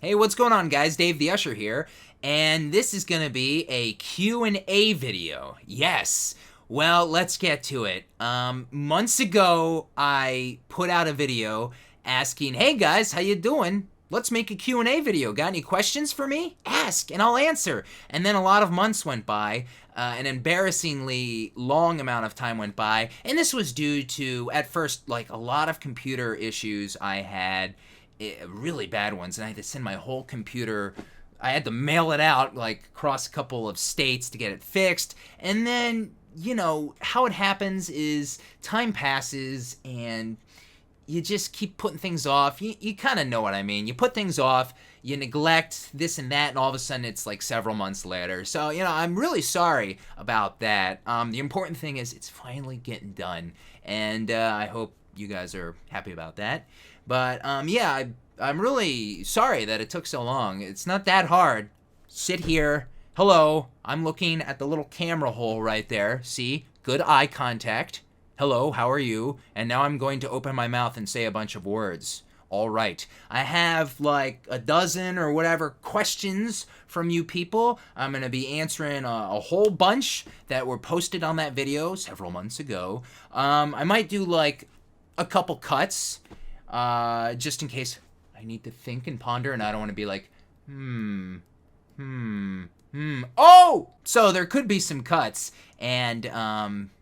Hey, what's going on, guys? Dave the Usher here, and this is going to be a Q&A video. Yes. Well, let's get to it. Months ago, I put out a video asking, "Hey guys, how you doing? Let's make a Q&A video. Got any questions for me? Ask, and I'll answer." And then a lot of months went by. An embarrassingly long amount of time went by, and this was due to, at first, like a lot of computer issues I had. Really bad ones, and I had to send my whole computer. I had to mail it out like across a couple of states to get it fixed. And then, you know, how it happens is time passes and you just keep putting things off. You kind of know what I mean. You put things off, you neglect this and that, and all of a sudden it's like several months later. So, you know, I'm really sorry about that. The important thing is it's finally getting done, and I hope you guys are happy about that. But yeah, I'm really sorry that it took so long. It's not that hard. Sit here. Hello. I'm looking at the little camera hole right there. See? Good eye contact. Hello, how are you? And now I'm going to open my mouth and say a bunch of words. All right. I have like a dozen or whatever questions from you people. I'm going to be answering a whole bunch that were posted on that video several months ago. I might do like a couple cuts. Just in case I need to think and ponder, and I don't want to be like, Oh! So there could be some cuts, and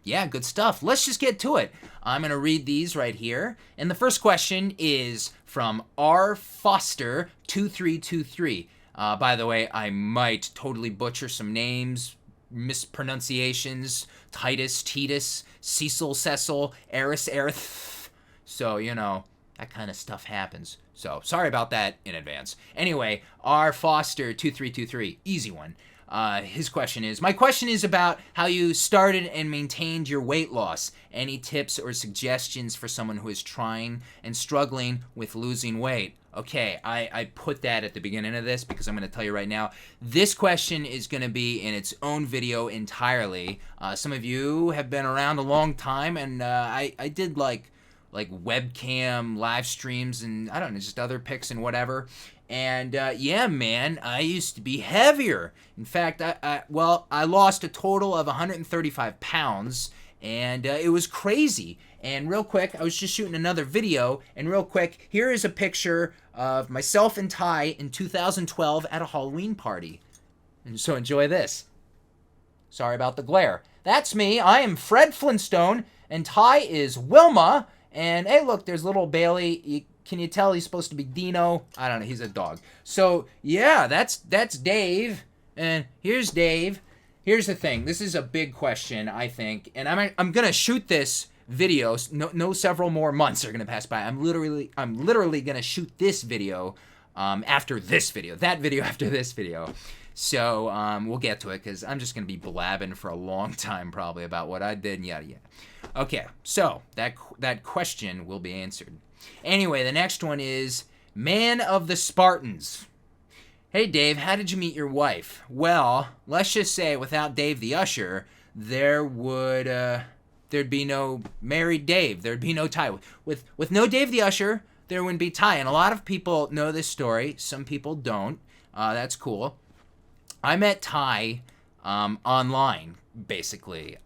yeah, good stuff. Let's just get to it. I'm going to read these right here, and the first question is from R. Foster 2323. By the way, I might totally butcher some names, mispronunciations, Titus, Cecil, Eris, Erith. So, you know, that kind of stuff happens. So, sorry about that in advance. Anyway, R. Foster 2323, easy one. His question is, my question is about how you started and maintained your weight loss. Any tips or suggestions for someone who is trying and struggling with losing weight? Okay, I put that at the beginning of this because I'm going to tell you right now, this question is going to be in its own video entirely. Some of you have been around a long time, and I did like webcam live streams and I don't know, just other pics and whatever. And yeah, man, I used to be heavier. In fact, I lost a total of 135 pounds, and it was crazy. And real quick, I was just shooting another video, and real quick, here is a picture of myself and Ty in 2012 at a Halloween party. And so enjoy this. Sorry about the glare. That's me. I am Fred Flintstone, and Ty is Wilma. And hey, look, there's little Bailey. Can you tell he's supposed to be Dino? I don't know. He's a dog. So yeah, that's Dave. And here's Dave. Here's the thing. This is a big question, I think, and I'm gonna shoot this video. No, several more months are gonna pass by. I'm literally gonna shoot this video after this video. That video after this video. So we'll get to it because I'm just gonna be blabbing for a long time probably about what I did and yada yada. Okay, so that question will be answered. Anyway, the next one is Man of the Spartans. Hey Dave, how did you meet your wife? Well, let's just say without Dave the Usher, there'd be no married Dave. There'd be no Ty. With no Dave the Usher, there wouldn't be Ty. And a lot of people know this story. Some people don't. That's cool. I met Ty online, basically.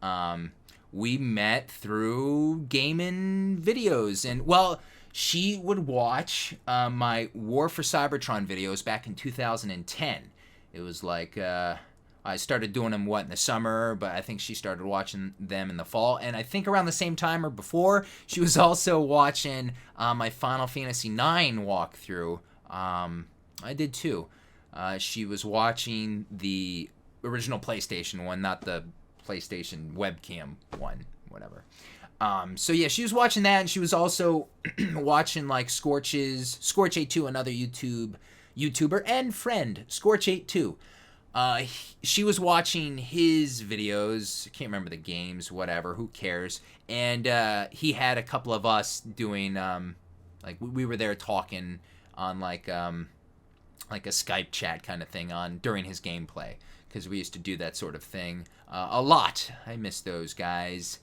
We met through gaming videos, and well, she would watch my War for Cybertron videos back in 2010. It was like I started doing them in the summer, but I think she started watching them in the fall, and I think around the same time or before, she was also watching my Final Fantasy IX walkthrough. I did too. She was watching the original PlayStation one, not the PlayStation webcam one, whatever. So yeah, she was watching that, and she was also watching like Scorch82, another YouTuber and friend, Scorch82. She was watching his videos. I can't remember the games, whatever, who cares. And he had a couple of us doing like we were there talking on like a Skype chat kind of thing during his gameplay, because we used to do that sort of thing a lot. I miss those guys.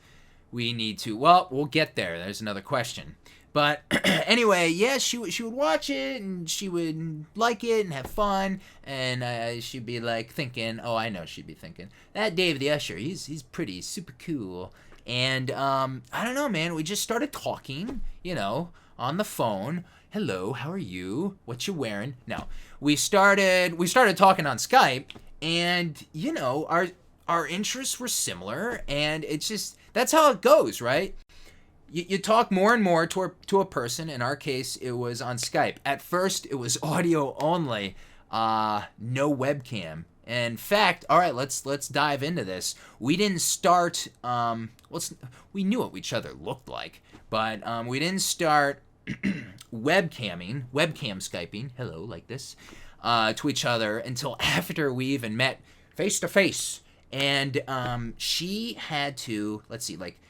We need to, well, we'll get there. There's another question. But anyway, yeah, she would watch it and she would like it and have fun, and she'd be like thinking, oh, I know she'd be thinking, that Dave the Usher, he's pretty super cool. And I don't know, man, we just started talking, on the phone. Hello, how are you? What you wearing? No, we started talking on Skype, and our interests were similar, and it's just that's how it goes, right? You talk more and more to a person. In our case, it was on Skype. At first, it was audio only, no webcam. In fact, all right, let's dive into this. We didn't start. We knew what each other looked like, but we didn't start webcam Skyping. Hello, like this, to each other until after we even met face to face. And she had to, let's see, like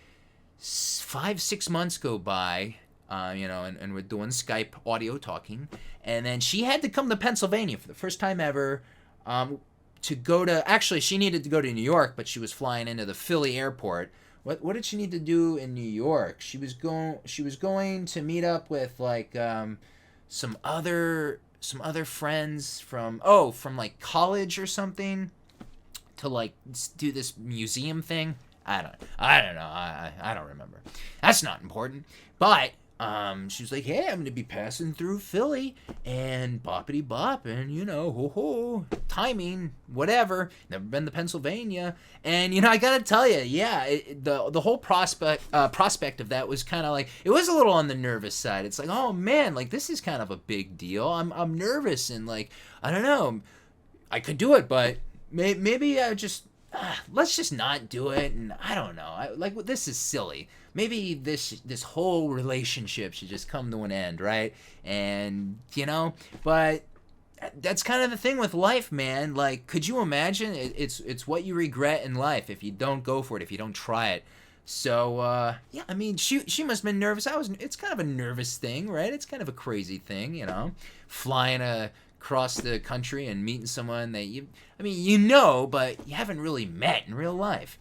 5-6 months go by, and we're doing Skype audio talking, and then she had to come to Pennsylvania for the first time ever, to go to, actually she needed to go to New York, but she was flying into the Philly airport. What did she need to do in New York? She was going to meet up with like some other friends from like college or something, to like do this museum thing. I don't know. I don't remember. That's not important. But she was like, hey, I'm gonna be passing through Philly, and boppity bop, and timing, whatever. Never been to Pennsylvania, and I gotta tell you, yeah, the whole prospect of that was kind of like, it was a little on the nervous side. It's like, oh man, like this is kind of a big deal. I'm nervous, and like I don't know, I could do it, but maybe I just. Let's just not do it, and I don't know. This is silly. Maybe this whole relationship should just come to an end, right? And but that's kind of the thing with life, man. Like, could you imagine? It's what you regret in life if you don't go for it, if you don't try it. So yeah, I mean, she must have been nervous. It's kind of a nervous thing, right? It's kind of a crazy thing, flying across the country and meeting someone that but you haven't really met in real life.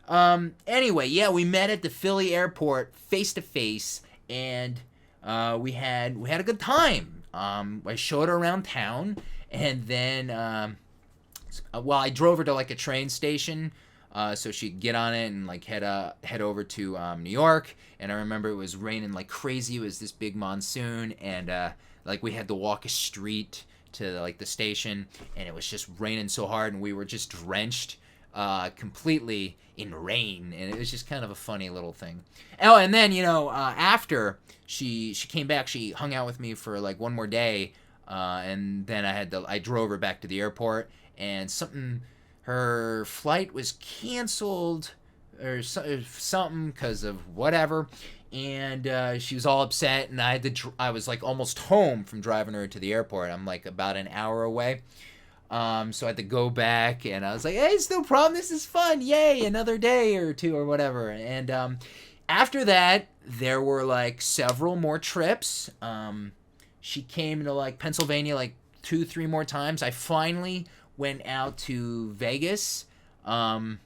Anyway, yeah, we met at the Philly airport face to face, and we had a good time. I showed her around town, and then I drove her to like a train station, so she'd get on it and like head over to New York. And I remember it was raining like crazy. It was this big monsoon, and like we had to walk a street to like the station, and it was just raining so hard, and we were just drenched completely in rain, and it was just kind of a funny little thing. Oh, and then after she came back, she hung out with me for like one more day, and then I drove her back to the airport, and her flight was canceled or something because of whatever. And she was all upset, and I was like almost home from driving her to the airport. I'm like about an hour away, so I had to go back, and I was like, hey, it's no problem, this is fun, yay, another day or two or whatever. And after that, there were like several more trips. She came to like Pennsylvania like 2-3 more times. I finally went out to Vegas. That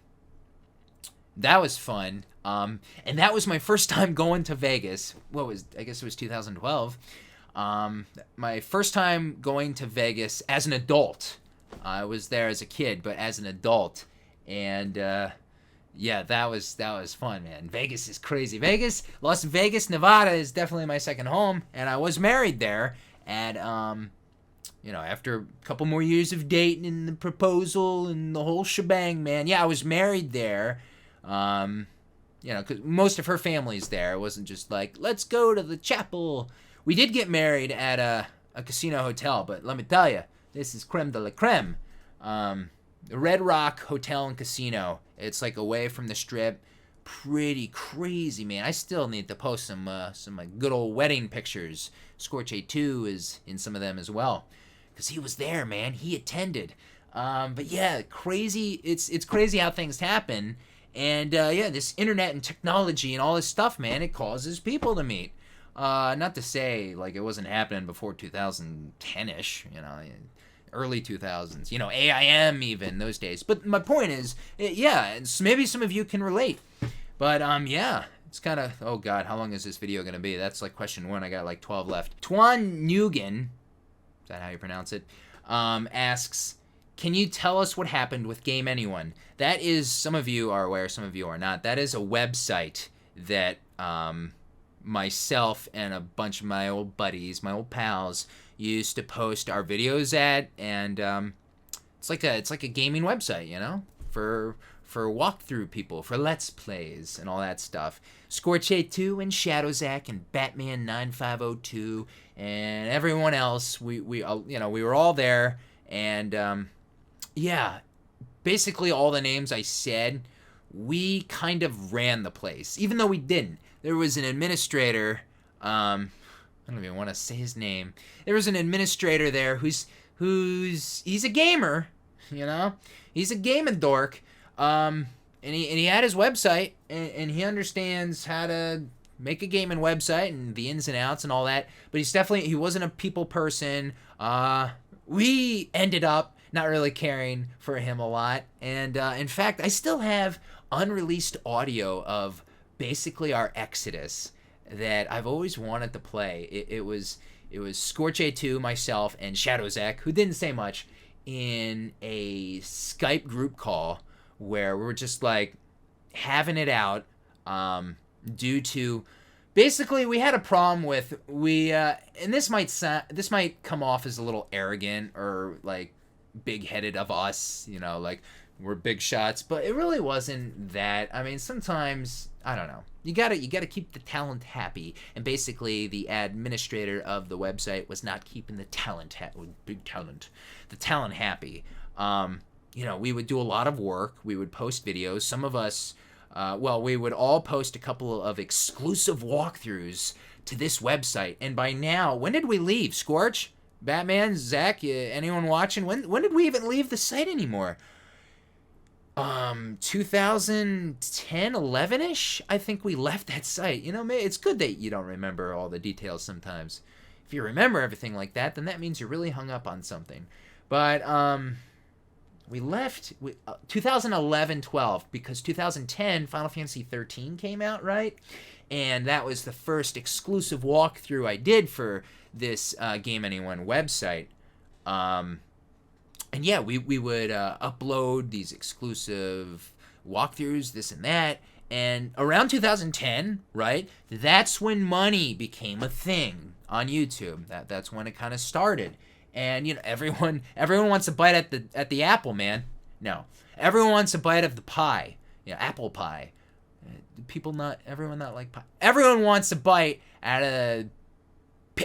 was fun. And that was my first time going to Vegas. I guess it was 2012. My first time going to Vegas as an adult. I was there as a kid, but as an adult. And yeah, that was fun, man. Vegas is crazy. Las Vegas, Nevada is definitely my second home, and I was married there. And after a couple more years of dating and the proposal and the whole shebang, man. Yeah, I was married there. Because most of her family's there. It wasn't just like, let's go to the chapel. We did get married at a casino hotel, but let me tell you, this is creme de la creme. The Red Rock Hotel and Casino. It's like away from the Strip. Pretty crazy, man. I still need to post some like good old wedding pictures. Scorch A2 is in some of them as well, because he was there, man. He attended. But yeah, crazy. It's crazy how things happen. And yeah, this internet and technology and all this stuff, man, it causes people to meet. Not to say like it wasn't happening before 2010-ish, early 2000s, AIM even those days. But my point is, yeah, maybe some of you can relate. But yeah, It's kind of, oh god, how long is this video going to be? That's like question 1. I got like 12 left. Tuan Nguyen, is that how you pronounce it? Asks, can you tell us what happened with GameAnyone? That is, some of you are aware, some of you are not. That is a website that myself and a bunch of my old buddies, my old pals, used to post our videos at, and it's like a gaming website, you know, for walkthrough people, for Let's Plays and all that stuff. Scorch82 and Shadowzack and Batman 9502 and everyone else, we were all there, and yeah, basically all the names I said, we kind of ran the place, even though we didn't. There was an administrator, I don't even want to say his name. There was an administrator there he's a gamer, you know? He's a gaming dork. And he had his website, and he understands how to make a gaming website and the ins and outs and all that, but he wasn't a people person. We ended up not really caring for him a lot, and in fact, I still have unreleased audio of basically our exodus that I've always wanted to play. It was Scorch82, myself, and Shadowzack, who didn't say much, in a Skype group call where we were just like having it out, due to basically we had a problem with and this might come off as a little arrogant or like big-headed of us, you know, like we're big shots, but it really wasn't that. I mean, sometimes, I don't know, you gotta keep the talent happy, and basically the administrator of the website was not keeping the talent happy. You know, we would do a lot of work, we would post videos, some of us, we would all post a couple of exclusive walkthroughs to this website, and by now, when did we leave, Scorch? Batman, Zach, anyone watching? When did we even leave the site anymore? 2010, 11-ish, I think we left that site. You know, it's good that you don't remember all the details sometimes. If you remember everything like that, then that means you're really hung up on something. But, we left 2011-12 because 2010 Final Fantasy 13 came out, right? And that was the first exclusive walkthrough I did for this GameAnyone website. And yeah, we would upload these exclusive walkthroughs, this and that. And around 2010, right, that's when money became a thing on YouTube. That's when it kind of started. And you know, everyone wants a bite at the apple, man. No, everyone wants a bite of the pie. You know, apple pie. Everyone not like pie. Everyone wants a bite out of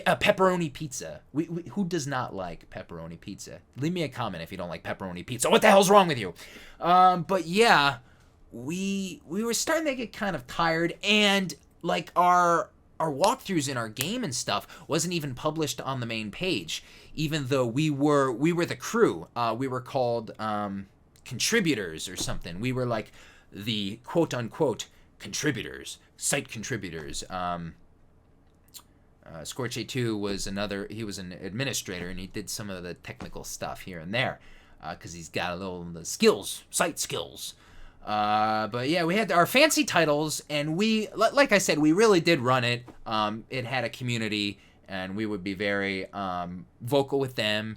a pepperoni pizza. Who does not like pepperoni pizza? Leave me a comment if you don't like pepperoni pizza. What the hell's wrong with you? But yeah, we were starting to get kind of tired, and like our walkthroughs in our game and stuff wasn't even published on the main page, even though we were the crew. We were called contributors or something. We were like the quote unquote contributors, site contributors. Scorch82 was he was an administrator, and he did some of the technical stuff here and there, because he's got a little skills, site skills. But yeah, we had our fancy titles, and we, like I said, we really did run it. It had a community, and we would be very vocal with them,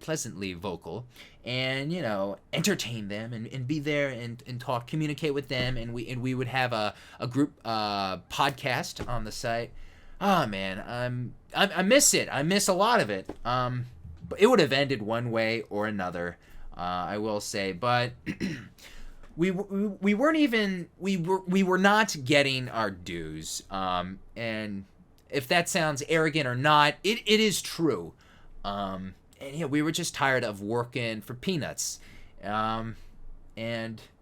pleasantly vocal, and you know, entertain them, and be there and talk, communicate with them, and we would have a group podcast on the site. Oh man, I miss it. I miss a lot of it. But it would have ended one way or another, I will say. But we were not getting our dues. And if that sounds arrogant or not, it is true. And yeah, we were just tired of working for peanuts. And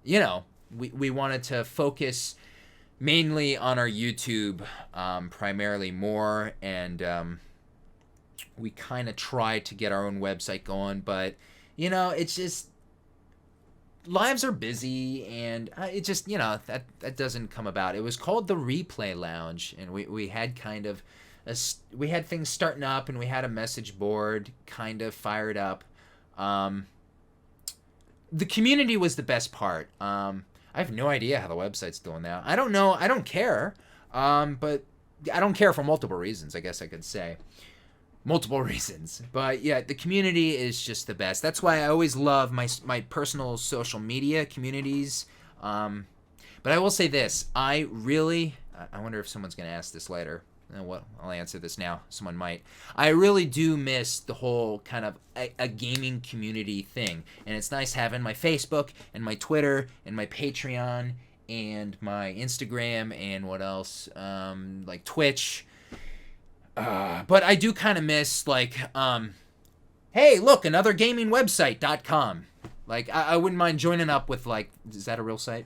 you know, we wanted to focus mainly on our YouTube, primarily more, and we kind of tried to get our own website going, but you know, it's just lives are busy, and it just, you know, that doesn't come about. It was called the Replay Lounge, and we had kind of we had things starting up, and we had a message board kind of fired up. The community was the best part. I have no idea how the website's doing now. I don't know. I don't care. But I don't care for multiple reasons, I guess I could say. Multiple reasons. But yeah, the community is just the best. That's why I always love my personal social media communities. But I will say this. I wonder if someone's going to ask this later. Well, I'll answer this now. Someone might. I really do miss the whole kind of a gaming community thing. And it's nice having my Facebook and my Twitter and my Patreon and my Instagram and what else? Like Twitch. But I do kind of miss, like, hey, look, another gaming website.com. Like, I wouldn't mind joining up with, like, is that a real site?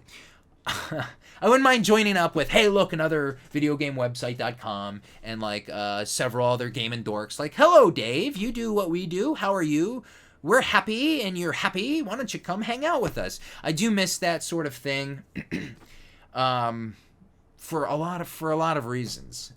I wouldn't mind joining up with, hey, look, another videogamewebsite.com and, like, several other gaming dorks. Like, hello, Dave, you do what we do. How are you? We're happy, and you're happy. Why don't you come hang out with us? I do miss that sort of thing for a lot of reasons.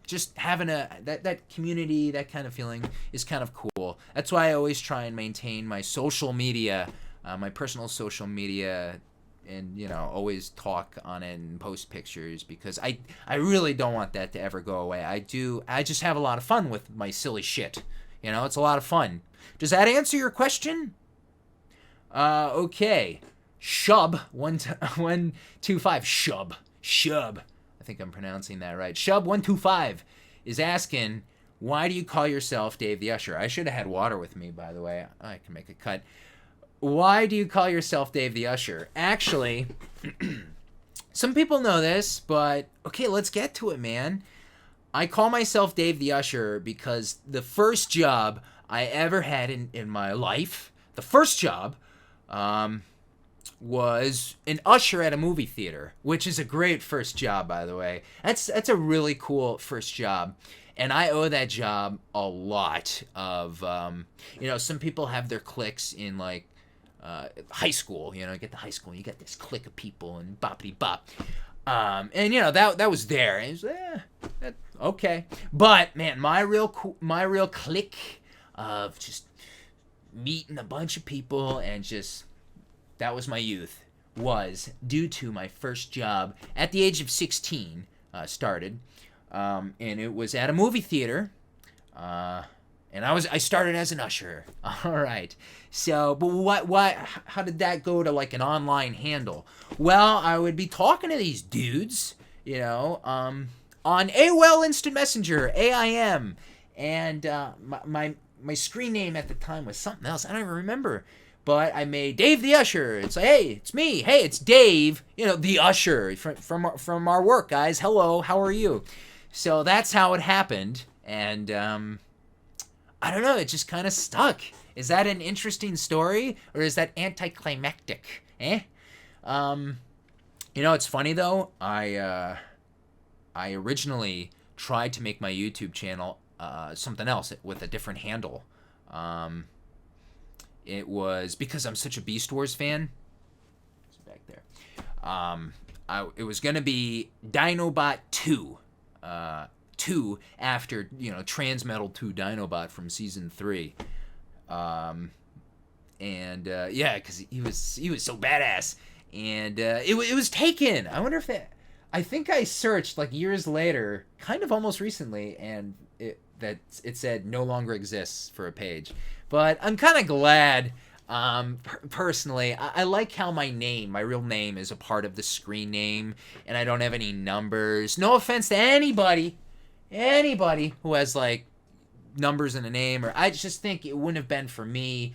Just having that community, that kind of feeling is kind of cool. That's why I always try and maintain my social media, my personal social media, and, you know, always talk on it and post pictures, because I really don't want that to ever go away. I just have a lot of fun with my silly shit. You know, it's a lot of fun. Does that answer your question? Okay. Shub125. Shub. I think I'm pronouncing that right. Shub125 is asking, why do you call yourself Dave the Usher? I should have had water with me, by the way. I can make a cut. Why do you call yourself Dave the Usher? Actually, some people know this, but okay, let's get to it, man. I call myself Dave the Usher because the first job I ever had in my life, the first job, was an usher at a movie theater, which is a great first job, by the way. That's a really cool first job. And I owe that job a lot of, you know, some people have their cliques in, like, high school. You know, you get to high school and you get this clique of people and boppity bop. And, you know, that was there. And it was, okay. But, man, my real clique of just meeting a bunch of people and just, that was my youth, was due to my first job at the age of 16, started. And it was at a movie theater. And I started as an usher. All right. So, but how did that go to, like, an online handle? Well, I would be talking to these dudes, you know, on AOL Instant Messenger, AIM, and my screen name at the time was something else. I don't even remember. But I made Dave the Usher. It's like, hey, it's me. Hey, it's Dave, you know, the Usher from our work, guys. Hello, how are you? So that's how it happened. And I don't know, it just kind of stuck. Is that an interesting story, or is that anticlimactic? You know, it's funny though. I originally tried to make my YouTube channel something else with a different handle. It was because I'm such a Beast Wars fan. It's back there. It was gonna be Dinobot 2. 2 after, you know, Transmetal 2 Dinobot from season 3. Yeah, because he was so badass. And it was taken. I wonder if I think I searched, like, years later, kind of almost recently, and it said no longer exists for a page. But I'm kind of glad. Personally, I like how my real name, is a part of the screen name, and I don't have any numbers. No offense to anybody who has, like, numbers in a name, or I just think it wouldn't have been for me,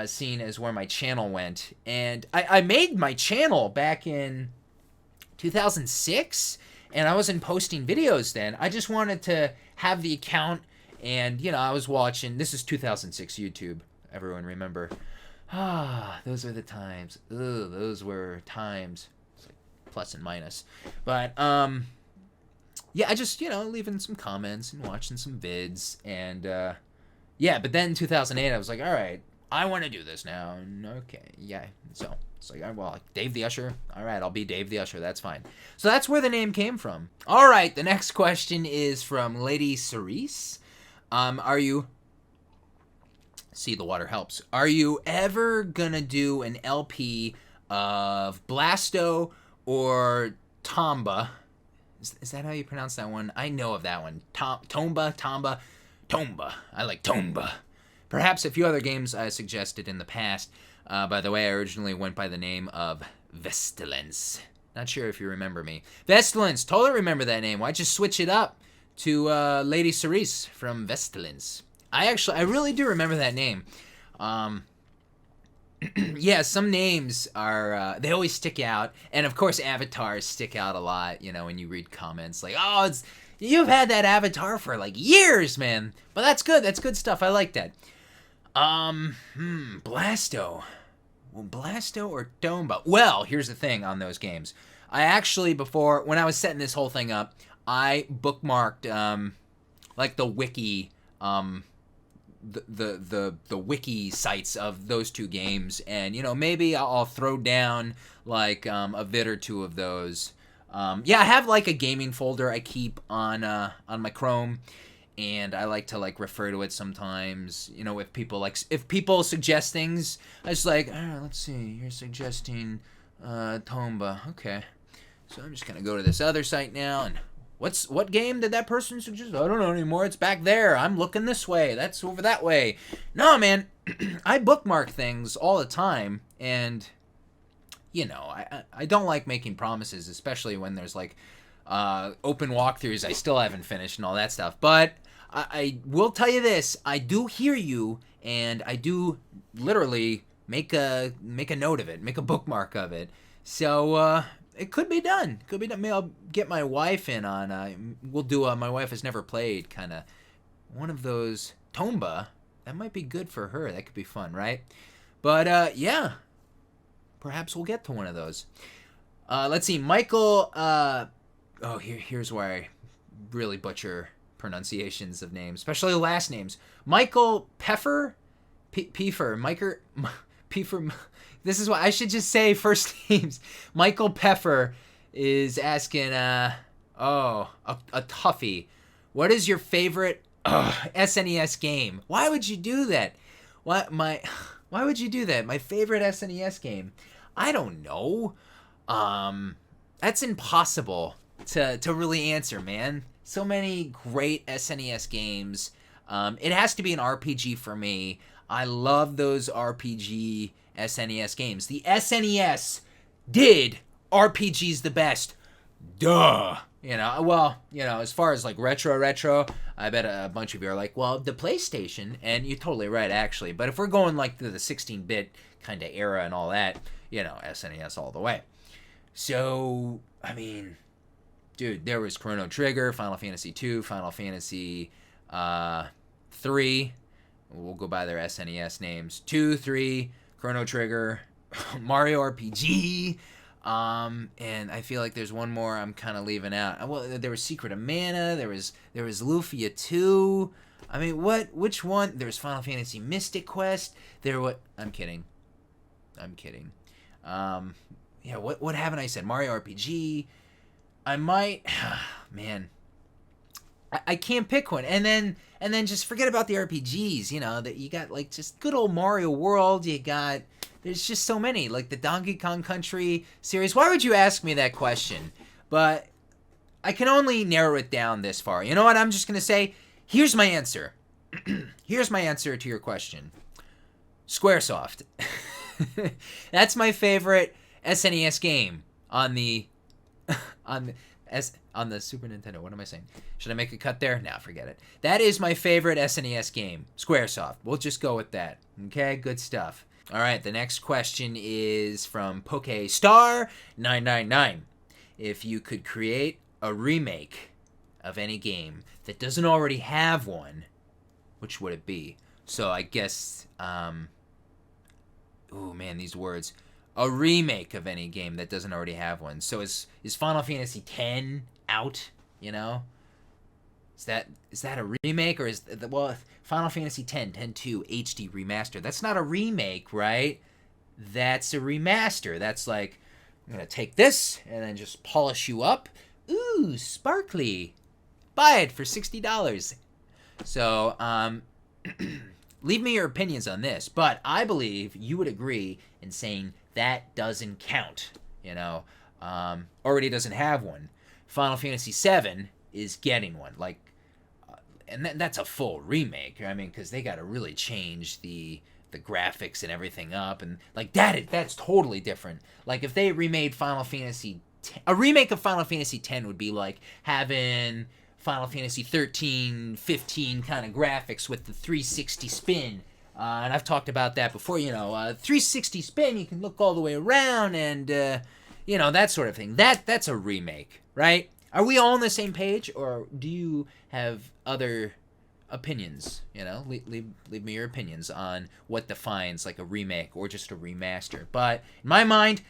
seeing as where my channel went. And I made my channel back in 2006, and I wasn't posting videos then. I just wanted to have the account, and, you know, I was watching. This is 2006 YouTube. Everyone remember? Those are the times. Ugh, those were times. It's like plus and minus. But, yeah, I just, you know, leaving some comments and watching some vids. And, yeah, but then in 2008, I was like, all right, I want to do this now. And, okay, yeah. So it's like, well, Dave the Usher. All right, I'll be Dave the Usher. That's fine. So that's where the name came from. All right, the next question is from Lady Cerise. Are you... See, the water helps. Are you ever gonna do an LP of Blasto or Tomba. Is that how you pronounce that one? I know of that one. Tomba. I like Tomba. Perhaps a few other games I suggested in the past. By the way, I originally went by the name of Vestilence. Not sure if you remember me. Vestilence, totally remember that name. Why'd you switch it up to Lady Cerise from Vestilence? I really do remember that name. Yeah, some names are, they always stick out. And of course, avatars stick out a lot, when you read comments like, oh, you've had that avatar for like years, man. But that's good. That's good stuff. I like that. Blasto. Well, Blasto or Tomba? Well, here's the thing on those games. I actually, when I was setting this whole thing up, I bookmarked, like the wiki, the wiki sites of those two games, and maybe I'll throw down like a vid or two of those. Yeah, I have like a gaming folder I keep on my Chrome, and I like to like refer to it sometimes. If people suggest things, I just like, let's see, you're suggesting Tomba, okay. So I'm just gonna go to this other site now, and what game did that person suggest? I don't know anymore. It's back there. I'm looking this way. That's over that way. No, man, I bookmark things all the time, and I don't like making promises, especially when there's like open walkthroughs I still haven't finished and all that stuff. But I will tell you this: I do hear you, and I do literally make a note of it, make a bookmark of it. So it could be done. Maybe I'll get my wife in on. We'll do my wife has never played kind of one of those Tomba. That might be good for her. That could be fun, right? But yeah, perhaps we'll get to one of those. Let's see, Michael. Here's where I really butcher pronunciations of names, especially last names. Michael Peffer, Pfeffer. This is what I should just say first names. Michael Peffer is asking, a toughie. What is your favorite SNES game? Why would you do that? Why would you do that? My favorite SNES game? I don't know. That's impossible to really answer, man. So many great SNES games. It has to be an RPG for me. I love those RPG SNES games. The SNES did RPGs the best. Duh. As far as like retro, I bet a bunch of you are like, well, the PlayStation, and you're totally right, actually. But if we're going like to the 16-bit kind of era and all that, SNES all the way. So, I mean, dude, there was Chrono Trigger, Final Fantasy 2, Final Fantasy 3. We'll go by their SNES names. 2, 3, Chrono Trigger, Mario RPG, and I feel like there's one more I'm kind of leaving out. Well, there was Secret of Mana, there was Lufia 2. I mean, which one? There was Final Fantasy Mystic Quest. I'm kidding. Yeah, what haven't I said? Mario RPG. I might, man. I can't pick one, and then just forget about the RPGs. That you got like just good old Mario World. There's just so many, like the Donkey Kong Country series. Why would you ask me that question? But I can only narrow it down this far. You know what? I'm just gonna say, here's my answer. Here's my answer to your question. Squaresoft. That's my favorite SNES game on the Super Nintendo. What am I saying? Should I make a cut there? Nah, forget it. That is my favorite SNES game. Squaresoft. We'll just go with that. Okay, good stuff. All right, the next question is from PokeStar999. If you could create a remake of any game that doesn't already have one, which would it be? So I guess, ooh, man, these words. A remake of any game that doesn't already have one. So is Final Fantasy X out? Is that a remake, or Final Fantasy X 10-2 HD remaster? That's not a remake, right? That's a remaster. That's like, I'm gonna take this and then just polish you up. Ooh, sparkly. Buy it for $60. So leave me your opinions on this, but I believe you would agree in saying that doesn't count, you know. Already doesn't have one. Final Fantasy VII is getting one, like, and that's a full remake. I mean, because they got to really change the graphics and everything up, and like that's totally different. Like if they remade Final Fantasy, a remake of Final Fantasy X would be like having Final Fantasy 13, 15 kind of graphics with the 360 spin. And I've talked about that before, 360 spin, you can look all the way around and, that sort of thing. That's a remake, right? Are we all on the same page, or do you have other opinions? Leave me your opinions on what defines like a remake or just a remaster. But in my mind,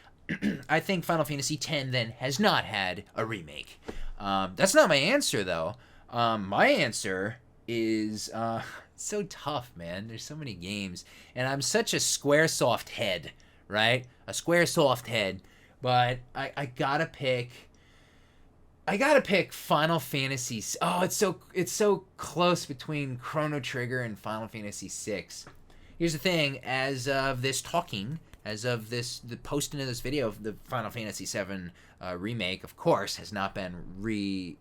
I think Final Fantasy X then has not had a remake. That's not my answer, though. My answer is so tough, man. There's so many games, and I'm such a Squaresoft head, right? A Squaresoft head, but I gotta pick Final Fantasy. Oh, it's so close between Chrono Trigger and Final Fantasy VI. Here's the thing: as of the posting of this video, the Final Fantasy VII remake, of course, has not been re-released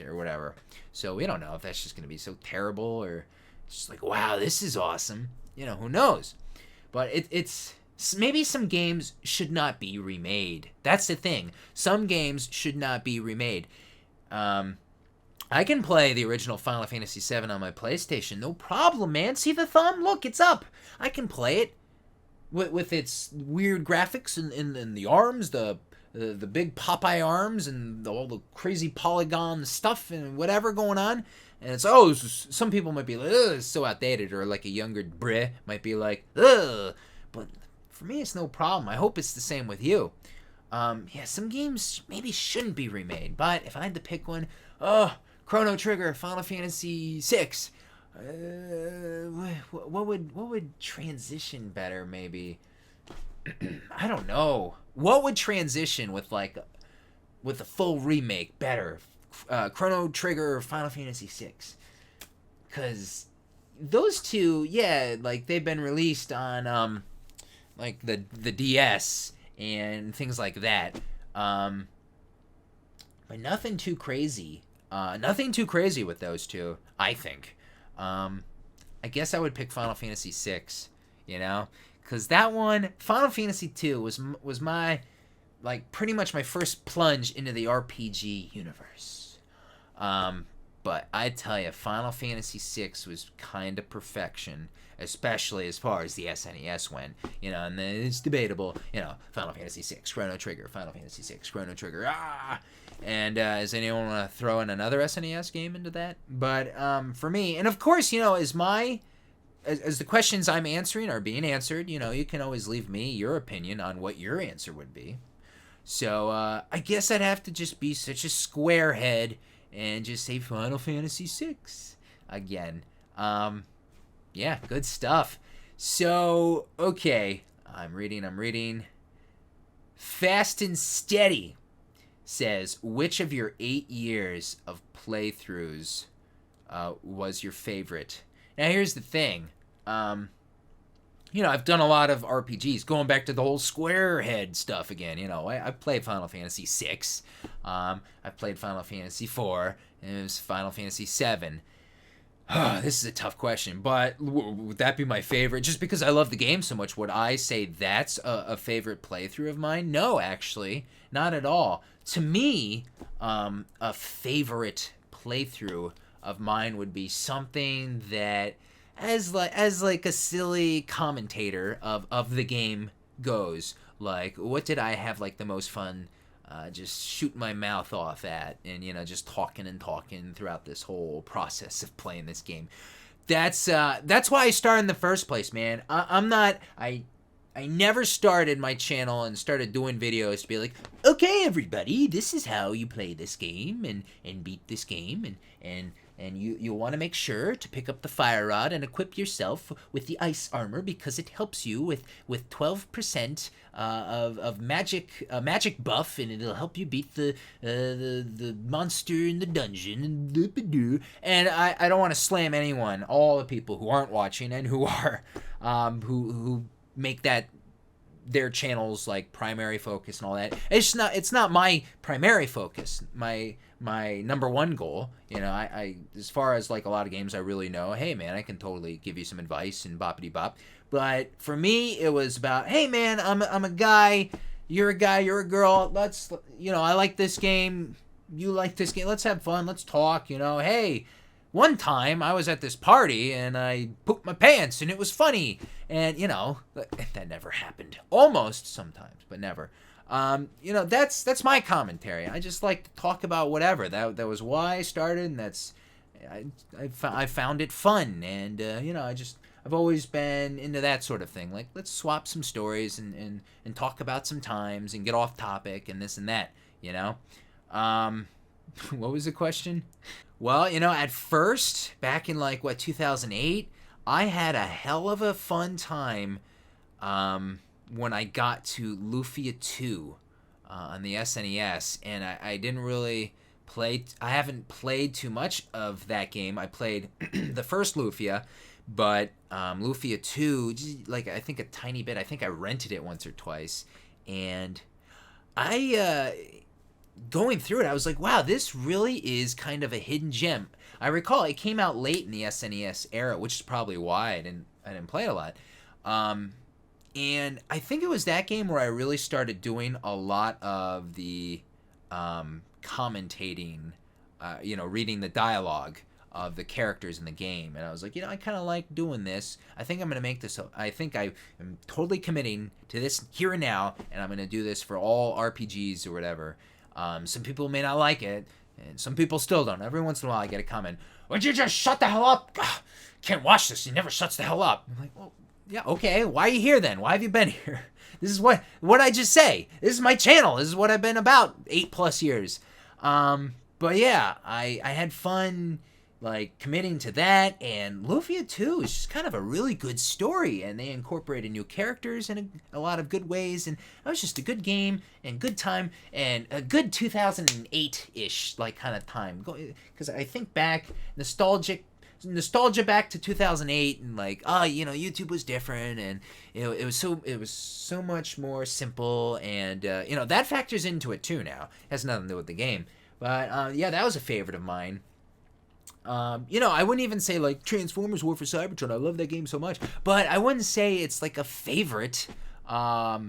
or whatever. So we don't know if that's just going to be so terrible or just like, wow, this is awesome. Who knows? But it's maybe some games should not be remade. That's the thing. Some games should not be remade. I can play the original Final Fantasy VII on my PlayStation. No problem, man. See the thumb? Look, it's up. I can play it with its weird graphics and the arms, the big Popeye arms and all the crazy polygon stuff and whatever going on. And it's, some people might be like, ugh, it's so outdated, or like a younger Brit might be like, ugh. But for me, it's no problem. I hope it's the same with you. Some games maybe shouldn't be remade, but if I had to pick one, Chrono Trigger, Final Fantasy VI. What would transition better? Maybe I don't know. What would transition with a full remake better? Chrono Trigger or Final Fantasy VI? Because those two, they've been released on like the DS and things like that. But nothing too crazy. Nothing too crazy with those two, I think. I guess I would pick Final Fantasy VI, because that one, Final Fantasy II, was my, pretty much my first plunge into the RPG universe. But I tell you, Final Fantasy VI was kind of perfection, especially as far as the SNES went, and then it's debatable, Final Fantasy VI, Chrono Trigger, Final Fantasy VI, Chrono Trigger, And does anyone want to throw in another SNES game into that? But for me, and of course, as the questions I'm answering are being answered, you can always leave me your opinion on what your answer would be. So I guess I'd have to just be such a squarehead and just say Final Fantasy VI again. Good stuff. So, okay, I'm reading. Fast and Steady says, which of your 8 years of playthroughs was your favorite? Now, here's the thing. I've done a lot of RPGs, going back to the whole Squarehead stuff again. I've played Final Fantasy VI. I've played Final Fantasy IV, and it was Final Fantasy VII. This is a tough question, but would that be my favorite? Just because I love the game so much, would I say that's a favorite playthrough of mine? No, actually, not at all. To me, a favorite playthrough of mine would be something that, as a silly commentator of the game goes, like, what did I have the most fun just shooting my mouth off at, and just talking throughout this whole process of playing this game. That's why I started in the first place, man. I never started my channel and started doing videos to be like, okay, everybody, this is how you play this game and beat this game, and you want to make sure to pick up the fire rod and equip yourself with the ice armor, because it helps you with 12% of magic buff, and it'll help you beat the monster in the dungeon. And I don't want to slam anyone, all the people who aren't watching and who are who make that their channel's like primary focus and all that. It's not my primary focus. My number one goal, I as far as like a lot of games I really know, hey man, I can totally give you some advice and boppity bop. But for me, it was about, hey man, I'm a guy, you're a girl. Let's, I like this game, you like this game. Let's have fun. Let's talk. Hey, one time I was at this party and I pooped my pants and it was funny. And that never happened. Almost sometimes, but never. That's my commentary. I just like to talk about whatever. That was why I started, and I found it fun. And I've always been into that sort of thing. Like, let's swap some stories and talk about some times and get off topic and this and that. What was the question? Well, at first, back in 2008, I had a hell of a fun time when I got to Lufia 2 on the SNES, and I didn't really play. I haven't played too much of that game. I played the first Lufia, but Lufia 2, I think a tiny bit. I think I rented it once or twice, and going through it, I was like, wow, this really is kind of a hidden gem. I recall it came out late in the SNES era, which is probably why I didn't play it a lot. And I think it was that game where I really started doing a lot of the commentating, reading the dialogue of the characters in the game. And I was like, I kind of like doing this. I think I'm going to make this. I think I am totally committing to this here and now, and I'm going to do this for all RPGs or whatever. Some people may not like it, and some people still don't. Every once in a while I get a comment, would you just shut the hell up? Can't watch this. He never shuts the hell up. I'm like, well, yeah, okay. Why are you here then? Why have you been here? This is what I just say. This is my channel. This is what I've been about 8+ years. But yeah, I had fun committing to that, and Lufia 2 is just kind of a really good story, and they incorporated new characters in a lot of good ways, and it was just a good game and good time and a good 2008-ish kind of time, because I think back, nostalgia back to 2008, and YouTube was different, and it was so much more simple, and that factors into it too now. It has nothing to do with the game, but yeah, that was a favorite of mine. I wouldn't even say Transformers War for Cybertron. I love that game so much, but I wouldn't say it's a favorite, a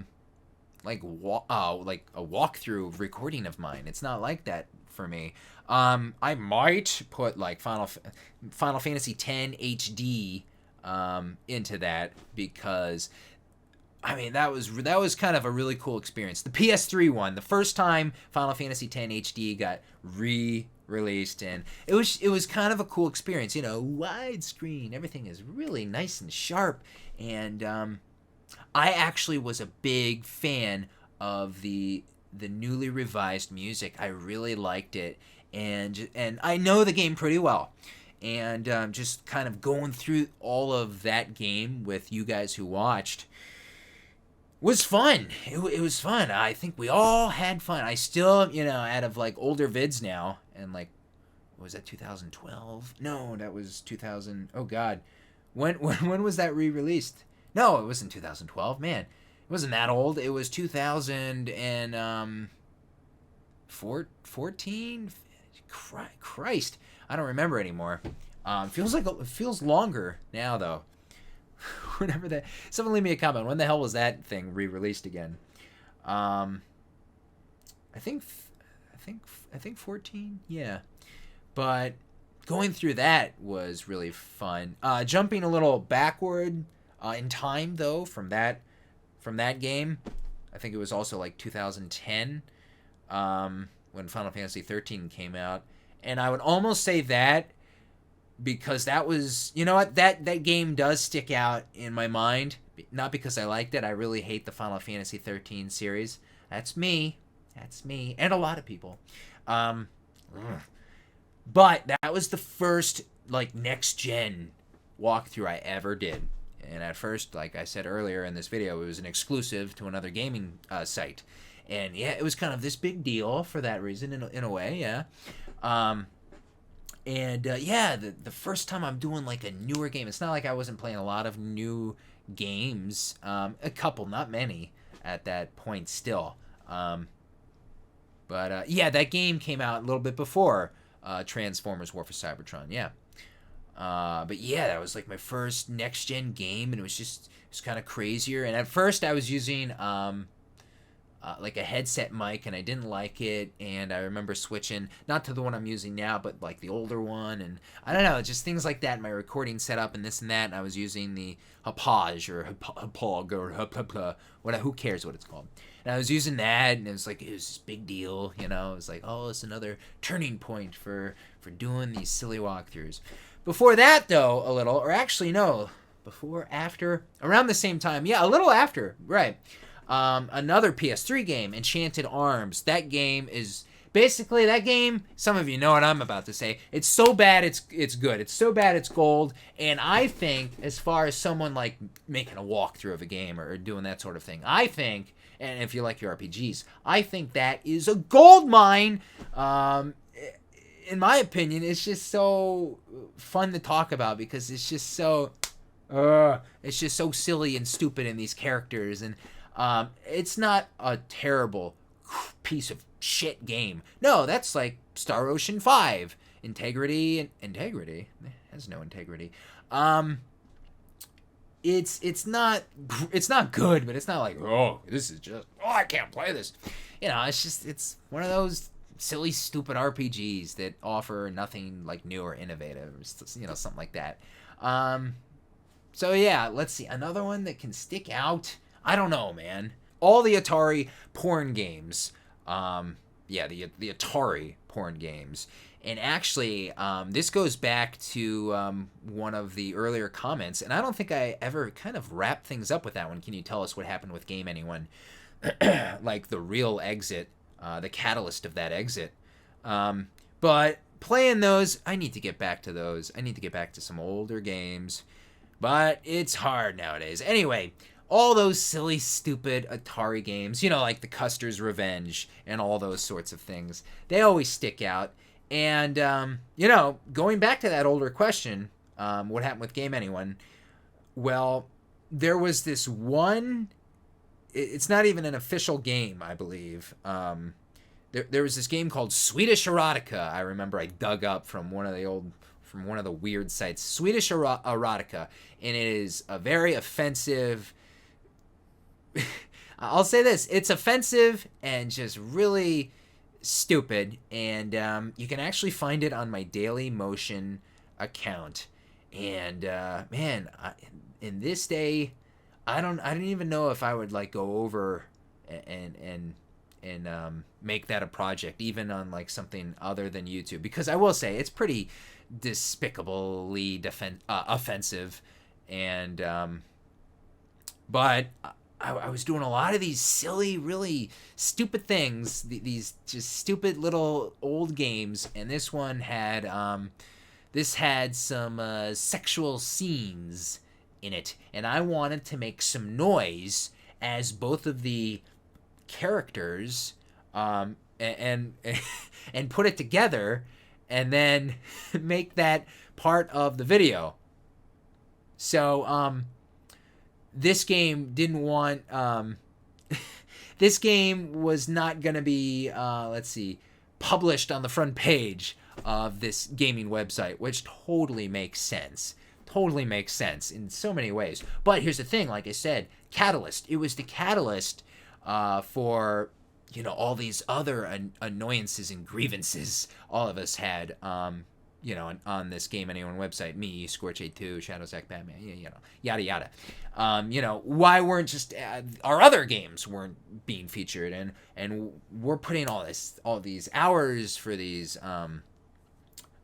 walkthrough recording of mine. It's not like that for me. I might put Final Fantasy X HD into that, because that was kind of a really cool experience. The PS3 one, the first time Final Fantasy X HD got released, and it was kind of a cool experience. Widescreen, everything is really nice and sharp, and I actually was a big fan of the newly revised music. I really liked it, and I know the game pretty well, and just kind of going through all of that game with you guys who watched was fun. It was fun. I think we all had fun. I still, out of older vids now, and was that 2012? No, that was 2000. Oh God, when was that re-released? No, it wasn't 2012. Man, it wasn't that old. It was 2014. Christ, I don't remember anymore. Feels longer now though. Whenever that, someone leave me a comment. When the hell was that thing re-released again? I think 14. Yeah, but going through that was really fun. Jumping a little backward in time though from that game, I think it was also 2010 when Final Fantasy 13 came out, and I would almost say that, because that was, that game does stick out in my mind, not because I liked it. I really hate the Final Fantasy 13 series. That's me, and a lot of people. But that was the first next gen walkthrough I ever did, and at first, like I said earlier in this video, it was an exclusive to another gaming site, and yeah, it was kind of this big deal for that reason in a way, yeah. And the first time I'm doing a newer game, it's not like I wasn't playing a lot of new games, a couple, not many, at that point still. But yeah, that game came out a little bit before Transformers War for Cybertron. Yeah. But yeah, that was like my first next gen game, and it was kind of crazier. And at first, I was using like a headset mic, and I didn't like it. And I remember switching not to the one I'm using now, but like the older one. And I don't know, just things like that. My recording setup and this and that. And I was using the Hauppauge or Hauppauge or whatever. Who cares what it's called? And I was using that, and it was this big deal, you know. It was like, oh, it's another turning point for doing these silly walkthroughs. Before that, though, a little, or actually, no, before, after, around the same time, yeah, a little after, right. Another PS3 game, Enchanted Arms. That game is, basically, that game, some of you know what I'm about to say, it's so bad it's good. It's so bad it's gold, and I think, as far as someone, like, making a walkthrough of a game or doing that sort of thing, I think, and if you like your RPGs, I think that is a gold mine. In my opinion, it's just so fun to talk about because it's just so silly and stupid in these characters, and it's not a terrible piece of shit game. No, that's like Star Ocean 5. Integrity it has no integrity. It's not good, but it's not like, oh, this is just, oh, I can't play this. You know, it's one of those silly, stupid RPGs that offer nothing like new or innovative, you know, something like that. So yeah, let's see, another one that can stick out. I don't know, man. All the Atari porn games. Yeah, the Atari porn games. And actually, this goes back to one of the earlier comments, and I don't think I ever kind of wrapped things up with that one. Can you tell us what happened with GameAnyone? Like the real exit, the catalyst of that exit. But playing those, I need to get back to those. I need to get back to some older games, but it's hard nowadays. Anyway, all those silly, stupid Atari games, you know, like the Custer's Revenge and all those sorts of things, they always stick out. And, you know, going back to that older question, what happened with GameAnyone? Well, there was this one, it's not even an official game, I believe. There was this game called Swedish Erotica. I remember I dug up from one of the weird sites, Swedish Erotica. And it is a very offensive, I'll say this, it's offensive and just really stupid, and you can actually find it on my Daily Motion account. And man, in this day, I don't even know if I would like go over and make that a project, even on like something other than YouTube, because I will say it's pretty despicably offensive. And but I was doing a lot of these silly, really stupid things, these just stupid little old games, and this one had some sexual scenes in it, and I wanted to make some noise as both of the characters and put it together, and then make that part of the video. So this game didn't want, this game was not going to be, published on the front page of this gaming website, which totally makes sense. Totally makes sense in so many ways. But here's the thing, like I said, catalyst. It was the catalyst for, you know, all these other annoyances and grievances all of us had, you know, on this GameAnyone website, me, Scorch82, Shadowsack Batman, you know, yada yada. You know, why weren't just our other games weren't being featured, and we're putting all these hours for these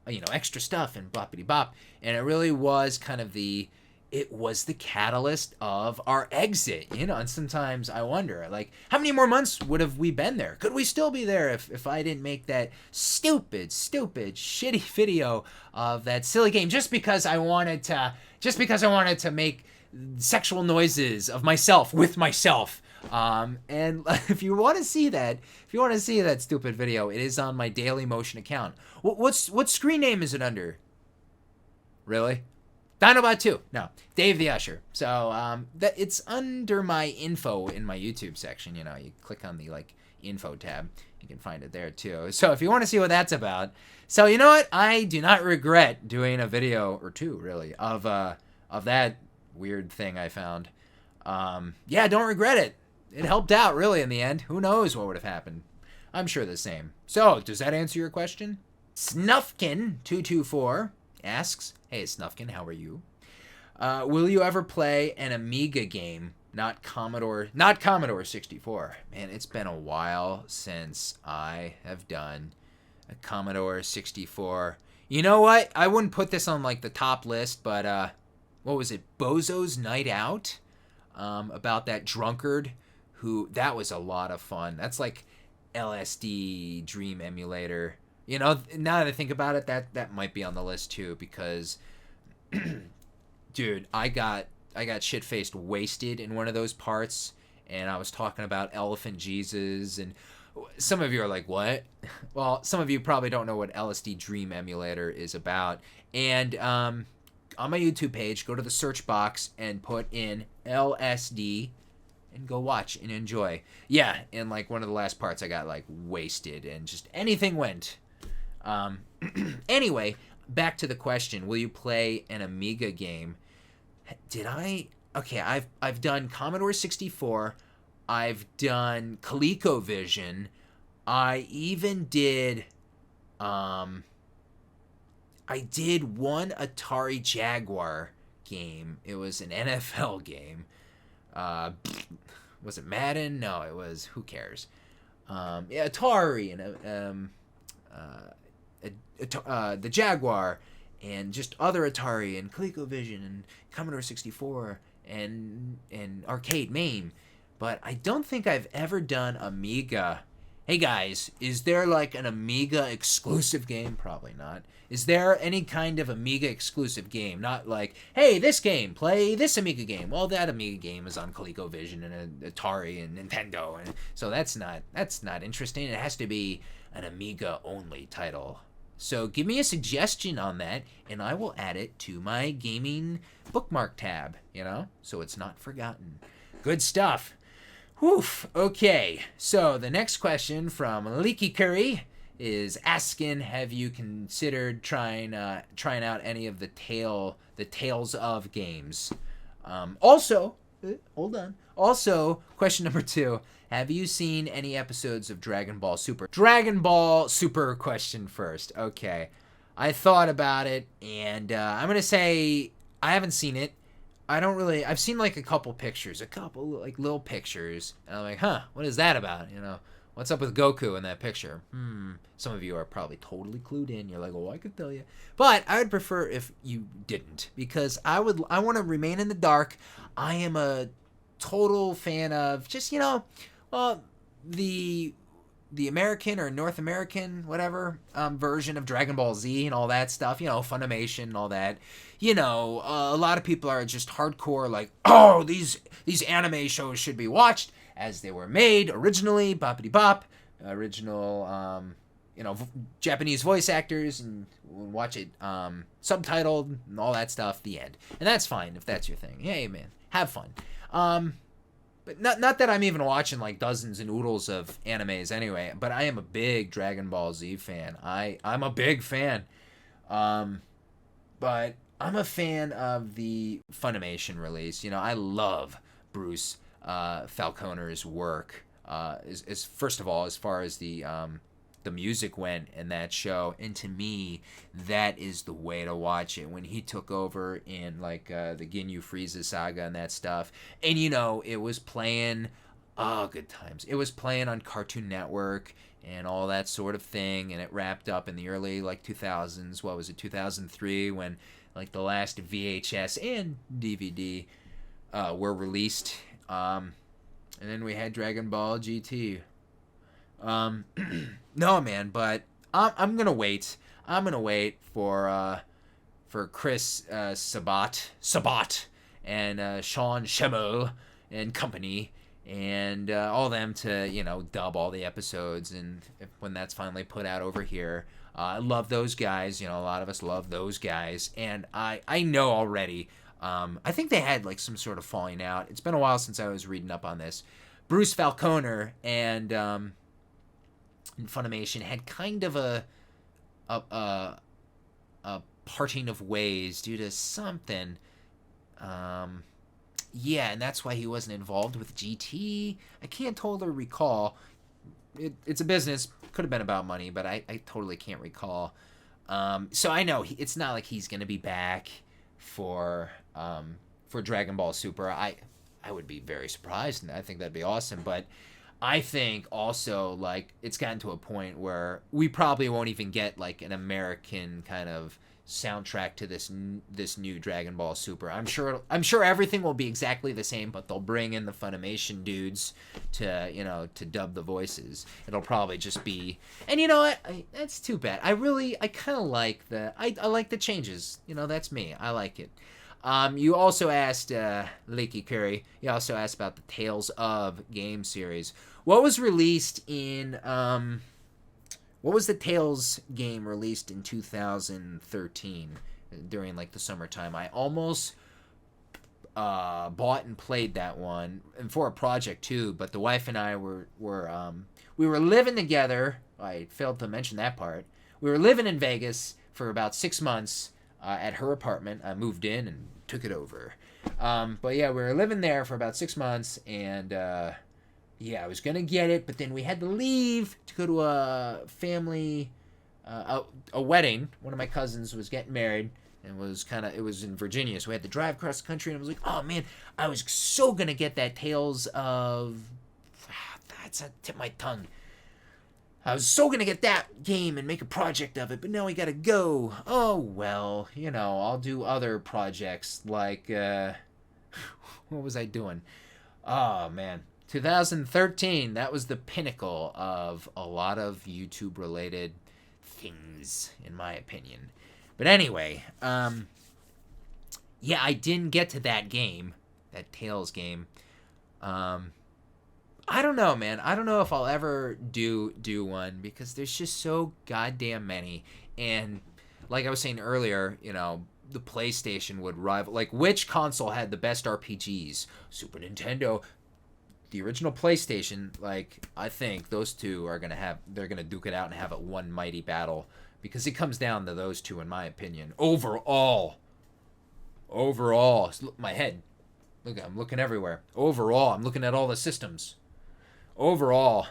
you know, extra stuff and boppity bop, and it really was kind of it was the catalyst of our exit, you know. And sometimes I wonder, like, how many more months would have we been there? Could we still be there if I didn't make that stupid, shitty video of that silly game just because I wanted to make sexual noises of myself with myself? And if you want to see that stupid video, it is on my Daily Motion account. What screen name is it under? Really? Dinobot 2. No, Dave the Usher. So that it's under my info in my YouTube section. You know, you click on the like info tab, you can find it there too. So if you want to see what that's about, so you know what, I do not regret doing a video or two really of that weird thing I found. Yeah, don't regret it. It helped out really in the end. Who knows what would have happened? I'm sure the same. So does that answer your question? Snufkin224 asks, hey Snufkin, how are you? Will you ever play an Amiga game, not Commodore 64? Man, it's been a while since I have done a Commodore 64. You know what? I wouldn't put this on like the top list, but what was it? Bozo's Night Out? About that drunkard who, that was a lot of fun. That's like LSD Dream Emulator. You know, now that I think about it, that might be on the list too, because dude, I got shit-faced wasted in one of those parts, and I was talking about Elephant Jesus, and some of you are like, what? Well, some of you probably don't know what LSD Dream Emulator is about. And on my YouTube page, go to the search box and put in LSD and go watch and enjoy. Yeah, in like one of the last parts, I got like wasted and just anything went. Anyway, back to the question, will you play an Amiga game? Okay, I've done Commodore 64, I've done ColecoVision, I even did, I did one Atari Jaguar game. It was an NFL game. Was it Madden? No, it was, who cares? Yeah, Atari and the Jaguar, and just other Atari and ColecoVision and Commodore 64 and Arcade MAME. But I don't think I've ever done Amiga. Hey guys, is there like an Amiga exclusive game? Probably not. Is there any kind of Amiga exclusive game? Not like, hey, this game, play this Amiga game. Well, that Amiga game is on ColecoVision and Atari and Nintendo, and so that's not interesting. It has to be an Amiga only title. So give me a suggestion on that, and I will add it to my gaming bookmark tab, you know, so it's not forgotten. Good stuff. Whew. Okay, so the next question from Leaky Curry is asking, have you considered trying out any of the Tales of games? Also, hold on. Also, question number 2. Have you seen any episodes of Dragon Ball Super? Dragon Ball Super question first. Okay. I thought about it, and I'm going to say I haven't seen it. I've seen like a couple like little pictures, and I'm like, huh, what is that about? You know, what's up with Goku in that picture? Some of you are probably totally clued in. You're like, well, I could tell you. But I would prefer if you didn't, because I want to remain in the dark. I am a total fan of just, you know, well, the American or North American, whatever, version of Dragon Ball Z and all that stuff, you know, Funimation and all that. You know, a lot of people are just hardcore, like, oh, these anime shows should be watched as they were made originally, boppity bop, original, you know, Japanese voice actors, and watch it subtitled and all that stuff, the end. And that's fine if that's your thing. Hey, man, have fun. But not that I'm even watching like dozens and oodles of animes anyway, but I am a big Dragon Ball Z fan. I'm a big fan. But I'm a fan of the Funimation release. You know, I love Bruce Falconer's work. Is first of all, as far as the music went in that show, and to me, that is the way to watch it. When he took over in like the Ginyu Frieza saga and that stuff, and you know, it was playing, oh, good times. It was playing on Cartoon Network and all that sort of thing, and it wrapped up in the early like 2000s. What was it, 2003, when like the last VHS and DVD were released, and then we had Dragon Ball GT. No, man, but I'm gonna wait. I'm gonna wait for Chris Sabat and Sean Schemmel and company and all them to, you know, dub all the episodes, and when that's finally put out over here, I love those guys. You know, a lot of us love those guys. And I know already, I think they had like some sort of falling out. It's been a while since I was reading up on this. Bruce Falconer and Funimation had kind of a parting of ways due to something. Yeah, and that's why he wasn't involved with GT. I can't totally recall. It's a business. Could have been about money, but I totally can't recall. So I know it's not like he's gonna be back for Dragon Ball Super. I would be very surprised, and I think that'd be awesome. But I think also like it's gotten to a point where we probably won't even get like an American kind of soundtrack to this new Dragon Ball Super. I'm sure everything will be exactly the same, but they'll bring in the Funimation dudes to dub the voices. It'll probably just be, and you know what? That's too bad. I kind of like I like the changes. You know, that's me. I like it. You also asked Lakey Curry. You also asked about the Tales of game series. What was released in What was the Tales game released in 2013 during like the summertime? I almost bought and played that one, and for a project too. But the wife and I were living together. I failed to mention that part. We were living in Vegas for about 6 months at her apartment. I moved in and took it over. But yeah, we were living there for about 6 months, and yeah, I was gonna get it, but then we had to leave to go to a family, a wedding. One of my cousins was getting married, and it was in Virginia, so we had to drive across the country. And I was like, oh man, I was so gonna get that Tales of, that's a tip of my tongue. I was so gonna get that game and make a project of it, but now we gotta go. Oh well, I'll do other projects like, what was I doing? Oh man. 2013, that was the pinnacle of a lot of YouTube-related things, in my opinion. But anyway, yeah, I didn't get to that game, that Tales game. I don't know, man. I don't know if I'll ever do one, because there's just so goddamn many. And like I was saying earlier, the PlayStation would rival. Like, which console had the best RPGs? Super Nintendo. The original PlayStation, like, I think those two they're gonna duke it out and have a one mighty battle, because it comes down to those two, in my opinion. Overall, look, my head. Look, I'm looking everywhere. Overall, I'm looking at all the systems. Overall,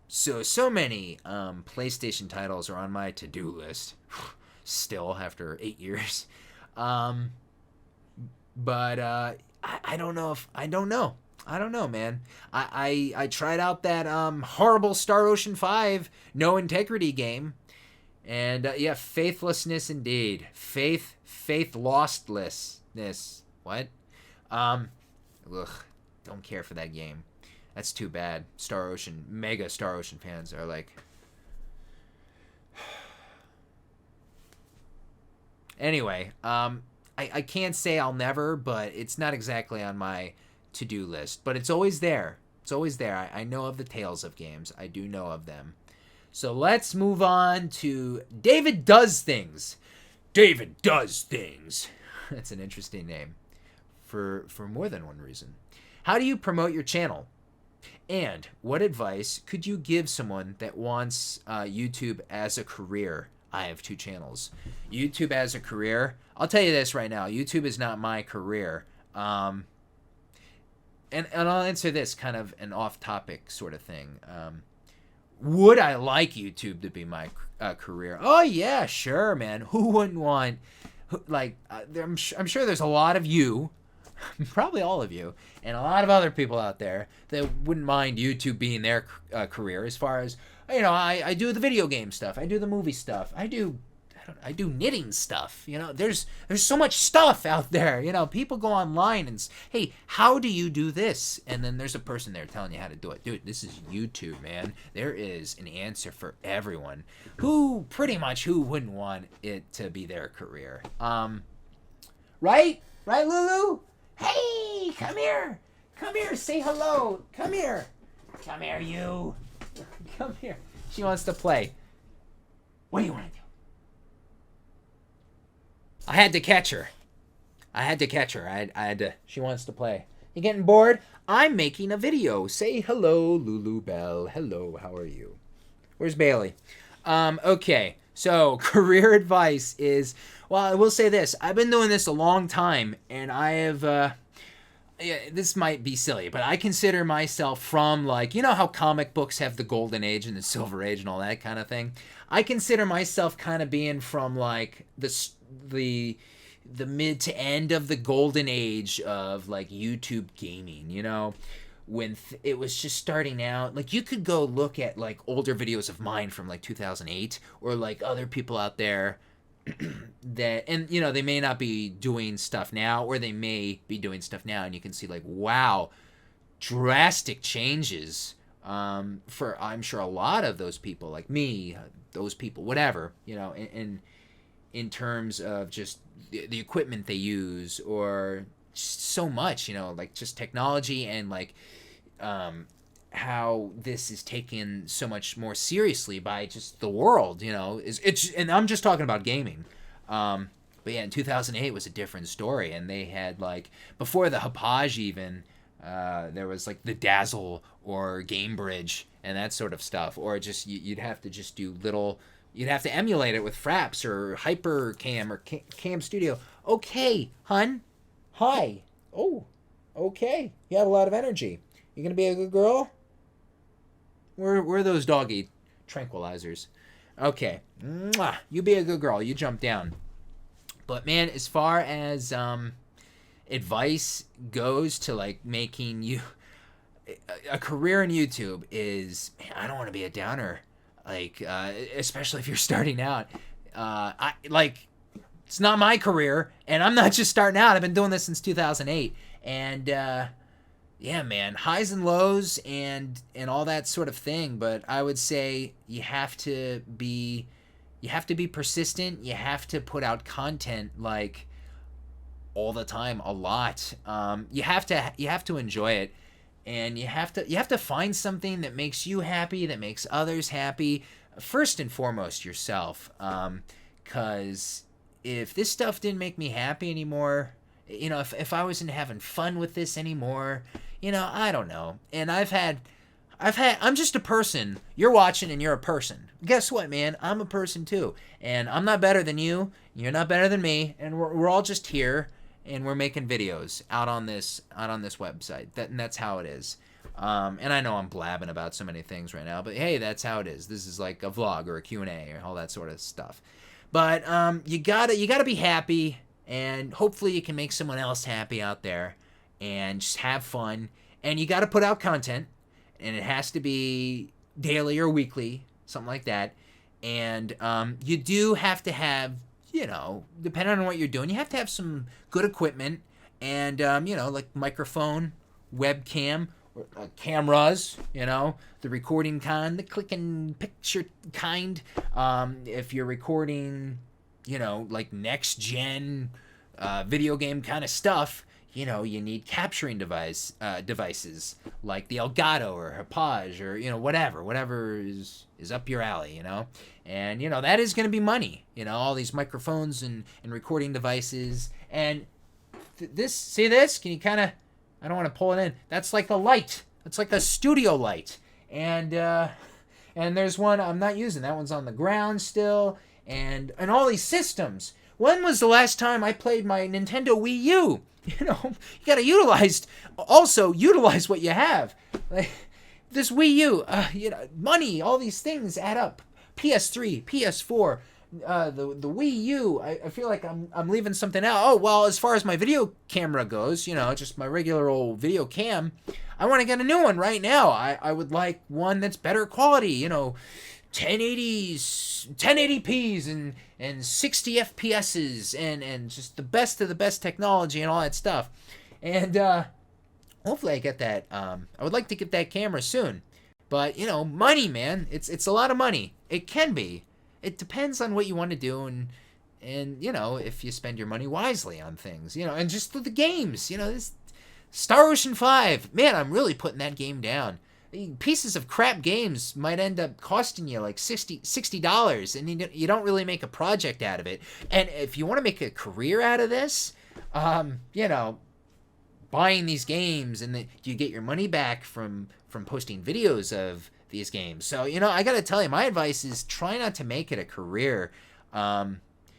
so many PlayStation titles are on my to-do list. Still, after 8 years. But I don't know, man. I tried out that horrible Star Ocean 5 no integrity game, and yeah, faithlessness indeed. Faith lostlessness. What? Ugh, don't care for that game. That's too bad. Mega Star Ocean fans are like. Anyway, I can't say I'll never, but it's not exactly on my to-do list, but it's always there. I know of the Tales of games. I do know of them. So let's move on to David Does Things. David Does Things. That's an interesting name for more than one reason. How do you promote your channel? And what advice could you give someone that wants YouTube as a career? I have 2 channels. YouTube as a career. I'll tell you this right now. YouTube is not my career. And I'll answer this kind of an off-topic sort of thing. Would I like YouTube to be my career? Oh, yeah, sure, man. Who wouldn't want... I'm sure there's a lot of you, probably all of you, and a lot of other people out there that wouldn't mind YouTube being their career, as far as, I do the video game stuff. I do the movie stuff. I do knitting stuff. There's so much stuff out there. People go online and hey, how do you do this? And then there's a person there telling you how to do it. Dude, this is YouTube, man. There is an answer for everyone. Who wouldn't want it to be their career? Right, Lulu? Hey, come here, say hello. Come here, you. Come here. She wants to play. What do you want to do? I had to catch her. I had to. She wants to play. You getting bored? I'm making a video. Say hello, Lulu Bell. Hello, how are you? Where's Bailey? Okay. So, career advice is, well, I will say this. I've been doing this a long time, and I have, yeah, this might be silly, but I consider myself from, like, you know how comic books have the golden age and the silver age and all that kind of thing? I consider myself kind of being from, like, the mid to end of the golden age of, like, YouTube gaming, you know? When it was just starting out, like, you could go look at, like, older videos of mine from, like, 2008, or, like, other people out there that, and, you know, they may not be doing stuff now, or they may be doing stuff now, and you can see, like, wow, drastic changes for, I'm sure, a lot of those people, like me, those people, whatever, you know, in terms of just the equipment they use, or so much, you know, like, just technology, and, like, how this is taken so much more seriously by just the world, you know, it's and I'm just talking about gaming. But yeah, in 2008 was a different story, and they had, like, before the Hapage even, there was, like, the Dazzle or Game Bridge and that sort of stuff, or just you'd have to just do little, you'd have to emulate it with Fraps or Hypercam or Cam Studio. Okay, hun. Hi. Oh, okay. You have a lot of energy. You gonna be a good girl? Where are those doggy tranquilizers? Okay. Mwah. You be a good girl. You jump down. But, man, as far as advice goes to, like, making you a career in YouTube is, man, I don't want to be a downer. Like, especially if you're starting out. It's not my career, and I'm not just starting out. I've been doing this since 2008, and yeah, man, highs and lows and all that sort of thing. But I would say you have to be persistent. You have to put out content, like, all the time, a lot. You have to enjoy it, and you have to find something that makes you happy, that makes others happy. First and foremost, yourself, 'cause if this stuff didn't make me happy anymore, you know, if I wasn't having fun with this anymore, you know, I don't know. And I'm just a person. You're watching and you're a person. Guess what, man? I'm a person too. And I'm not better than you. You're not better than me. And we're all just here, and we're making videos out on this website. And that's how it is. And I know I'm blabbing about so many things right now, but hey, that's how it is. This is like a vlog or a Q&A or all that sort of stuff. But you gotta be happy, and hopefully you can make someone else happy out there, and just have fun. And you gotta put out content, and it has to be daily or weekly, something like that. And you do have to have, you know, depending on what you're doing, you have to have some good equipment, and you know, like microphone, webcam, cameras, you know, the recording kind, the clicking picture kind. If you're recording, you know, like next gen video game kind of stuff, you know, you need capturing devices like the Elgato or Hapage, or, you know, whatever is up your alley, you know. And, you know, that is going to be money, you know, all these microphones and recording devices. And see this? Can you kind of, I don't want to pull it in. That's like a light. It's like a studio light. And there's one I'm not using. That one's on the ground still. And all these systems. When was the last time I played my Nintendo Wii U? You know, you gotta utilize what you have. Like this Wii U, you know, money, all these things add up. PS3, PS4, the Wii U. I feel like I'm leaving something out. Oh, well, as far as my video camera goes, you know, just my regular old video cam, I want to get a new one right now. I would like one that's better quality, you know, 1080p's and 60 FPS's and just the best of the best technology and all that stuff. And hopefully I get that. I would like to get that camera soon. But, you know, money, man. It's a lot of money. It can be. It depends on what you want to do, and you know, if you spend your money wisely on things, you know, and just the games, you know, this Star Ocean 5, man, I'm really putting that game down. pieces of crap games might end up costing you like $60, and you don't really make a project out of it. And if you want to make a career out of this, you know, buying these games, and then you get your money back from posting videos of these games. So, you know, I gotta tell you, my advice is try not to make it a career.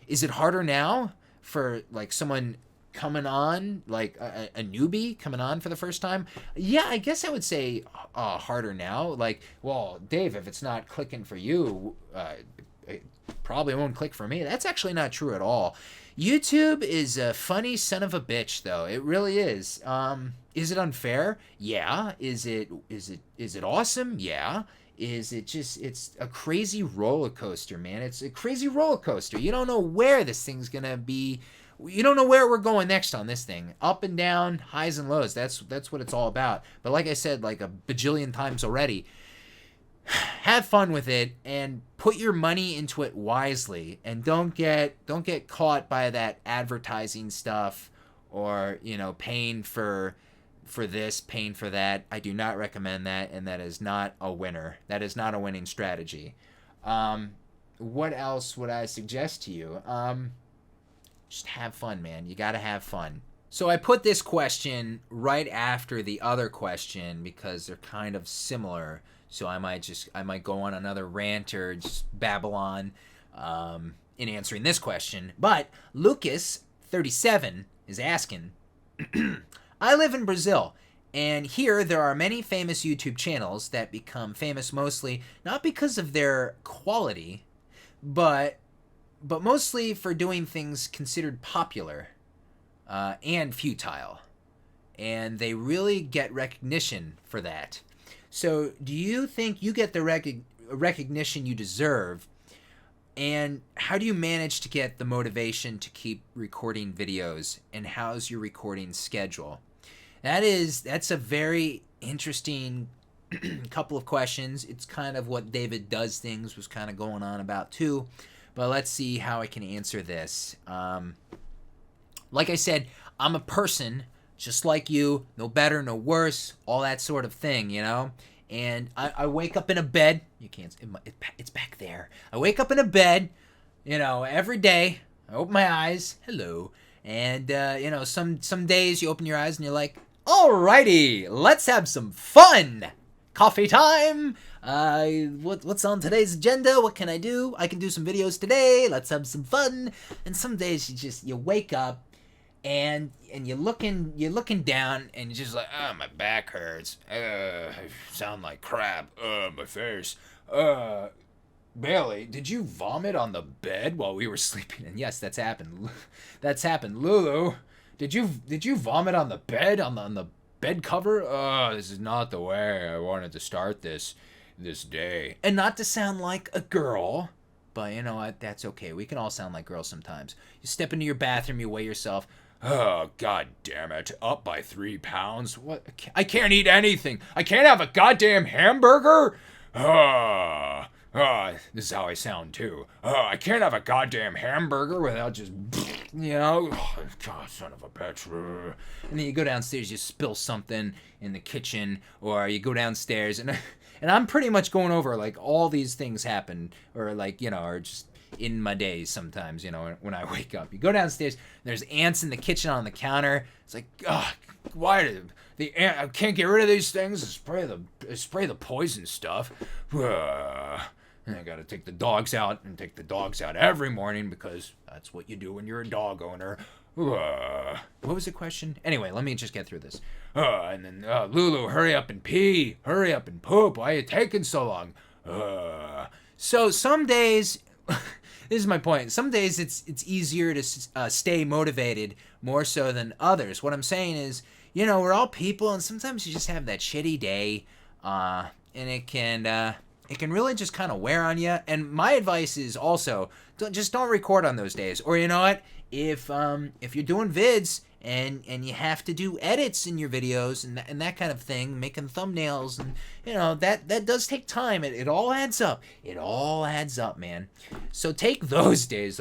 Is it harder now for like someone coming on, like a newbie coming on for the first time? Yeah, I guess I would say harder now. Like, well, Dave, if it's not clicking for you, it probably won't click for me. That's actually not true at all. YouTube is a funny son of a bitch, though. It really is. Is it unfair? Yeah. Is it awesome? Yeah. Is it just, it's a crazy roller coaster, man. It's a crazy roller coaster. You don't know where this thing's gonna be. You don't know where we're going next on this thing. Up and down, highs and lows. That's what it's all about. But like I said, like a bajillion times already, have fun with it and put your money into it wisely, and don't get caught by that advertising stuff, or, you know, paying for this, paying for that. I do not recommend that, and that is not a winner. That is not a winning strategy. What else would I suggest to you? Just have fun, man. You got to have fun. So I put this question right after the other question because they're kind of similar. So I might go on another rant or just babble on in answering this question. But Lucas, 37, is asking, I live in Brazil, and here there are many famous YouTube channels that become famous mostly not because of their quality, but mostly for doing things considered popular and futile. And they really get recognition for that. So do you think you get the recognition you deserve? And how do you manage to get the motivation to keep recording videos? And how's your recording schedule? That's a very interesting couple of questions. It's kind of what David Does Things was kind of going on about too. But let's see how I can answer this. Like I said, I'm a person just like you, no better, no worse, all that sort of thing, you know? And I wake up in a bed. You can't, it's back there. I wake up in a bed, you know, every day. I open my eyes, hello. And, you know, some days you open your eyes and you're like, alrighty, let's have some fun. Coffee time. What's on today's agenda? What can I do? I can do some videos today. Let's have some fun. And some days you wake up and you're looking down and you're just like, oh, my back hurts. I sound like crap. My face. Bailey, did you vomit on the bed while we were sleeping? And yes, that's happened. That's happened. Lulu, did you vomit on the bed, on the bed cover? This is not the way I wanted to start this day. And not to sound like a girl, but you know what? That's okay. We can all sound like girls sometimes. You step into your bathroom, you weigh yourself. Oh, God damn it. Up by 3 pounds? What? I can't eat anything. I can't have a goddamn hamburger? This is how I sound too. I can't have a goddamn hamburger without just, you know, God, son of a bitch. And then you go downstairs, you spill something in the kitchen, or you go downstairs, and I'm pretty much going over, like, all these things happen, or, like, you know, or just in my days sometimes, you know, when I wake up. You go downstairs, there's ants in the kitchen on the counter. It's like, why did I can't get rid of these things? Spray the poison stuff. And I gotta take the dogs out every morning because that's what you do when you're a dog owner. What was the question? Anyway, let me just get through this. And then, Lulu, hurry up and pee. Hurry up and poop. Why are you taking so long? So some days, this is my point. Some days it's easier to stay motivated more so than others. What I'm saying is, you know, we're all people, and sometimes you just have that shitty day, and it can really just kind of wear on you. And my advice is also, don't record on those days. Or you know what? If you're doing vids and you have to do edits in your videos and that kind of thing, making thumbnails, and you know that does take time. It all adds up. It all adds up, man. So take those days,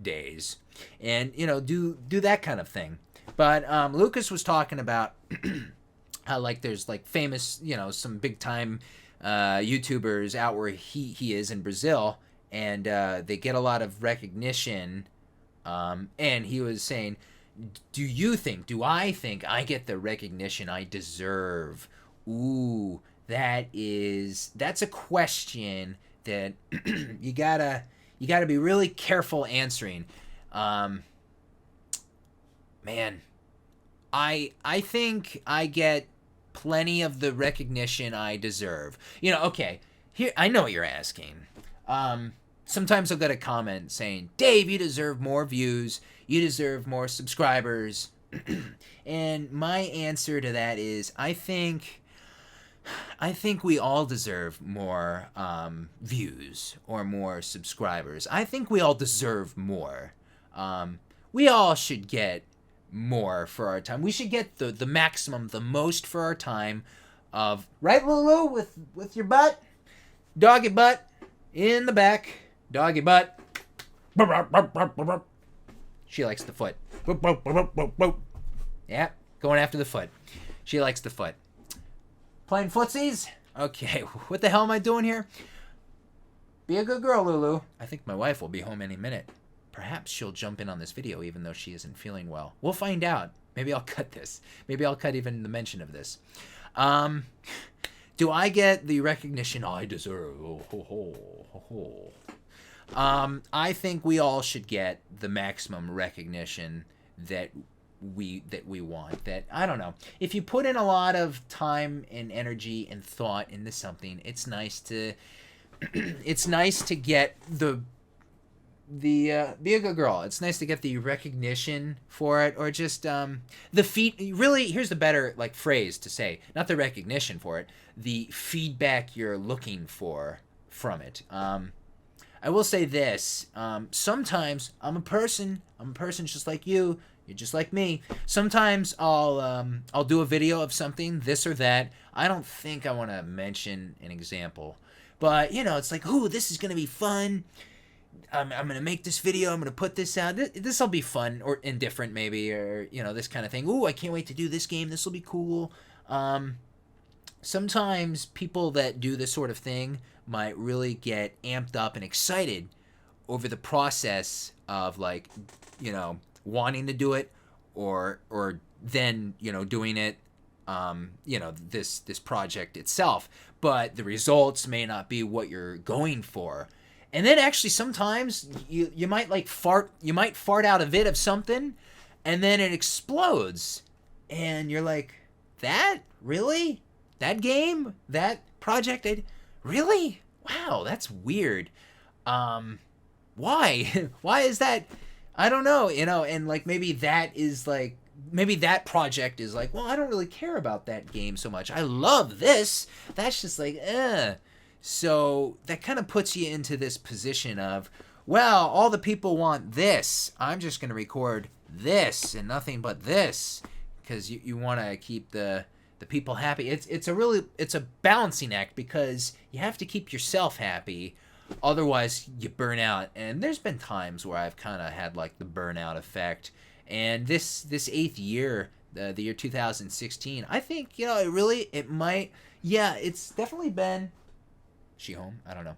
days, and you know do that kind of thing. But Lucas was talking about like there's like famous, some big time YouTubers out where he is in Brazil, and they get a lot of recognition. And he was saying, do I think I get the recognition I deserve? Ooh, that's a question that you gotta be really careful answering. Man, I think I get plenty of the recognition I deserve. Okay, here I know what you're asking. Sometimes I'll get a comment saying, "Dave, you deserve more views. You deserve more subscribers." And my answer to that is, I think we all deserve more views or more subscribers. I think we all deserve more. We all should get more for our time. We should get the maximum, the most for our time of, right, Lulu, with your butt? Doggy butt in the back. Doggy butt. She likes the foot. Yeah, going after the foot. She likes the foot. Playing footsies? Okay, what the hell am I doing here? Be a good girl, Lulu. I think my wife will be home any minute. Perhaps she'll jump in on this video even though she isn't feeling well. We'll find out. Maybe I'll cut this. Maybe I'll cut even the mention of this. Do I get the recognition I deserve? I think we all should get the maximum recognition that we want. That, I don't know, if you put in a lot of time and energy and thought into something, it's nice to get be a good girl. It's nice to get the recognition for it, or just really, here's the better phrase to say, not the recognition for it, the feedback you're looking for from it. I will say this, sometimes I'm a person just like you. You're just like me. Sometimes I'll do a video of something, this or that. I don't think I want to mention an example, but it's like, ooh, this is gonna be fun. I'm gonna make this video. I'm gonna put this out. This will be fun or indifferent maybe, or this kind of thing. Ooh, I can't wait to do this game. This will be cool. Sometimes people that do this sort of thing might really get amped up and excited over the process of wanting to do it, or then doing it, this project itself, but the results may not be what you're going for. And then actually sometimes you might fart out a vid of something, and then it explodes, and you're like, that really, that game, that project, really, wow, that's weird. Why why is that? I don't know, and maybe that project is well, I don't really care about that game so much. I love this. That's just So that kind of puts you into this position of, well, all the people want this. I'm just going to record this and nothing but this, because you want to keep the people happy. It's a balancing act, because you have to keep yourself happy. Otherwise, you burn out. And there's been times where I've kind of had the burnout effect. And this 8th year, the year 2016, I think, it might, yeah, it's definitely been, she home? I don't know.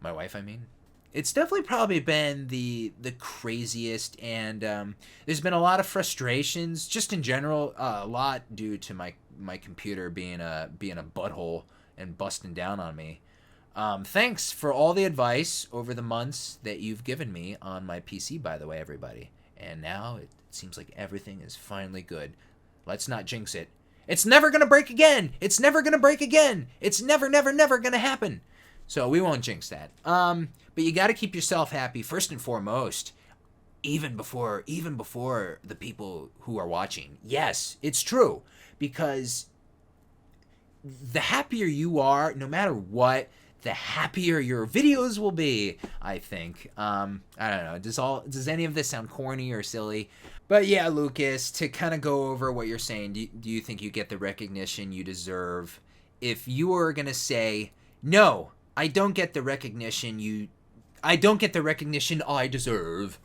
My wife, I mean. It's definitely probably been the craziest, and there's been a lot of frustrations, just in general, a lot due to my computer being a butthole and busting down on me. Thanks for all the advice over the months that you've given me on my PC, by the way, everybody. And now it seems like everything is finally good. Let's not jinx it. It's never going to break again. It's never going to break again. It's never going to happen. So we won't jinx that. But you got to keep yourself happy first and foremost, even before the people who are watching. Yes, it's true, because the happier you are, no matter what, the happier your videos will be, I think. I don't know. Does any of this sound corny or silly? But yeah, Lucas, to kind of go over what you're saying, do you think you get the recognition you deserve? If you were going to say, no, I don't get the recognition I deserve.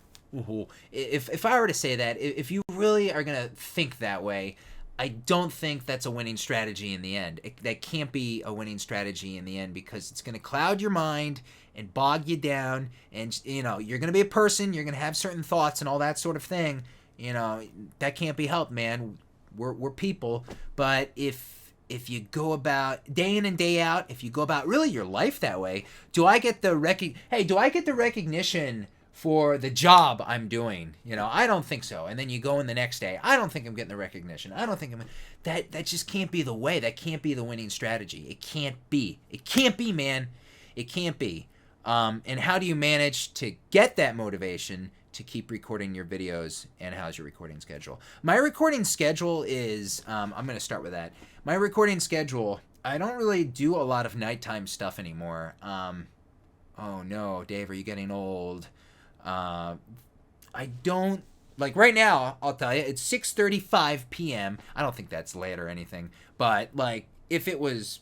If I were to say that, if you really are going to think that way, I don't think that's a winning strategy in the end. That can't be a winning strategy in the end, because it's going to cloud your mind and bog you down, and you're going to be a person, you're going to have certain thoughts and all that sort of thing. That can't be helped, man. We're people. But if you go about day in and day out, if you go about really your life that way, do I get the recognition for the job I'm doing? I don't think so. And then you go in the next day, I don't think I'm getting the recognition. I don't think that just can't be the way. That can't be the winning strategy. It can't be, man. It can't be. And how do you manage to get that motivation to keep recording your videos, and how's your recording schedule? My recording schedule is, I'm going to start with that. My recording schedule, I don't really do a lot of nighttime stuff anymore. Oh no, Dave, are you getting old? I don't, like right now, I'll tell you, it's 6:35 p.m. I don't think that's late or anything, but like if it was,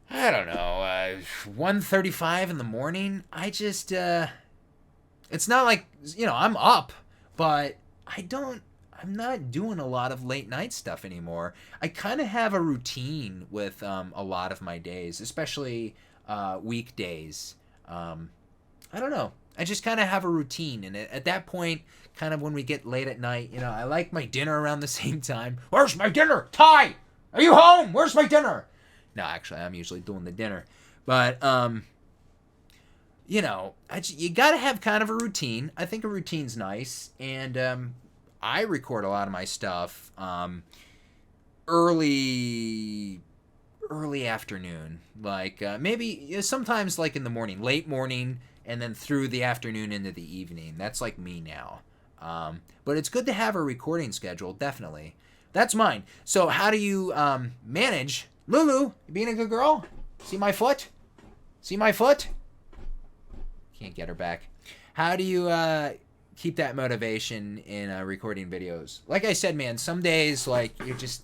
I don't know, 1:35 in the morning, I just, it's not like, I'm up, but I'm not doing a lot of late night stuff anymore. I kind of have a routine with a lot of my days, especially weekdays. I don't know. I just kind of have a routine, and at that point, kind of when we get late at night, I like my dinner around the same time. Where's my dinner? Ty, are you home? Where's my dinner? No, actually, I'm usually doing the dinner. But, you gotta have kind of a routine. I think a routine's nice. And I record a lot of my stuff early afternoon. Like, maybe sometimes like in the morning, late morning, and then through the afternoon into the evening. That's like me now. But it's good to have a recording schedule, definitely. That's mine. So how do you manage... Lulu, you being a good girl? See my foot? See my foot? Can't get her back. How do you keep that motivation in recording videos? Like I said, man, some days, like, it's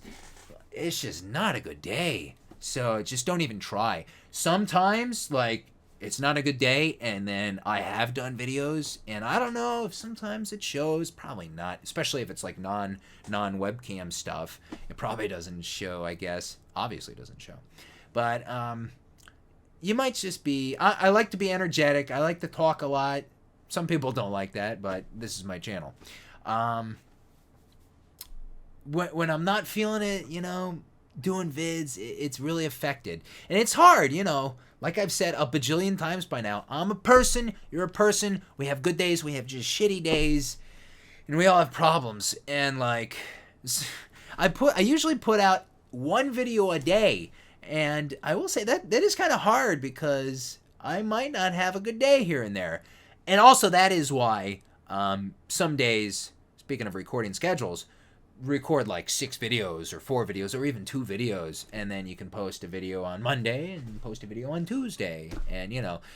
just not a good day. So just don't even try. Sometimes, like, it's not a good day, and then I have done videos, and I don't know if sometimes it shows. Probably not, especially if it's like non-webcam stuff. It probably doesn't show, I guess. Obviously doesn't show. But you might just be... I like to be energetic. I like to talk a lot. Some people don't like that, but this is my channel. When I'm not feeling it, doing vids, it's really affected. And it's hard, like I've said a bajillion times by now. I'm a person, you're a person, we have good days, we have just shitty days, and we all have problems. And like, I usually put out one video a day, and I will say that is kind of hard, because I might not have a good day here and there. And also that is why some days, speaking of recording schedules, record like 6 videos or 4 videos or even 2 videos, and then you can post a video on Monday and post a video on Tuesday, and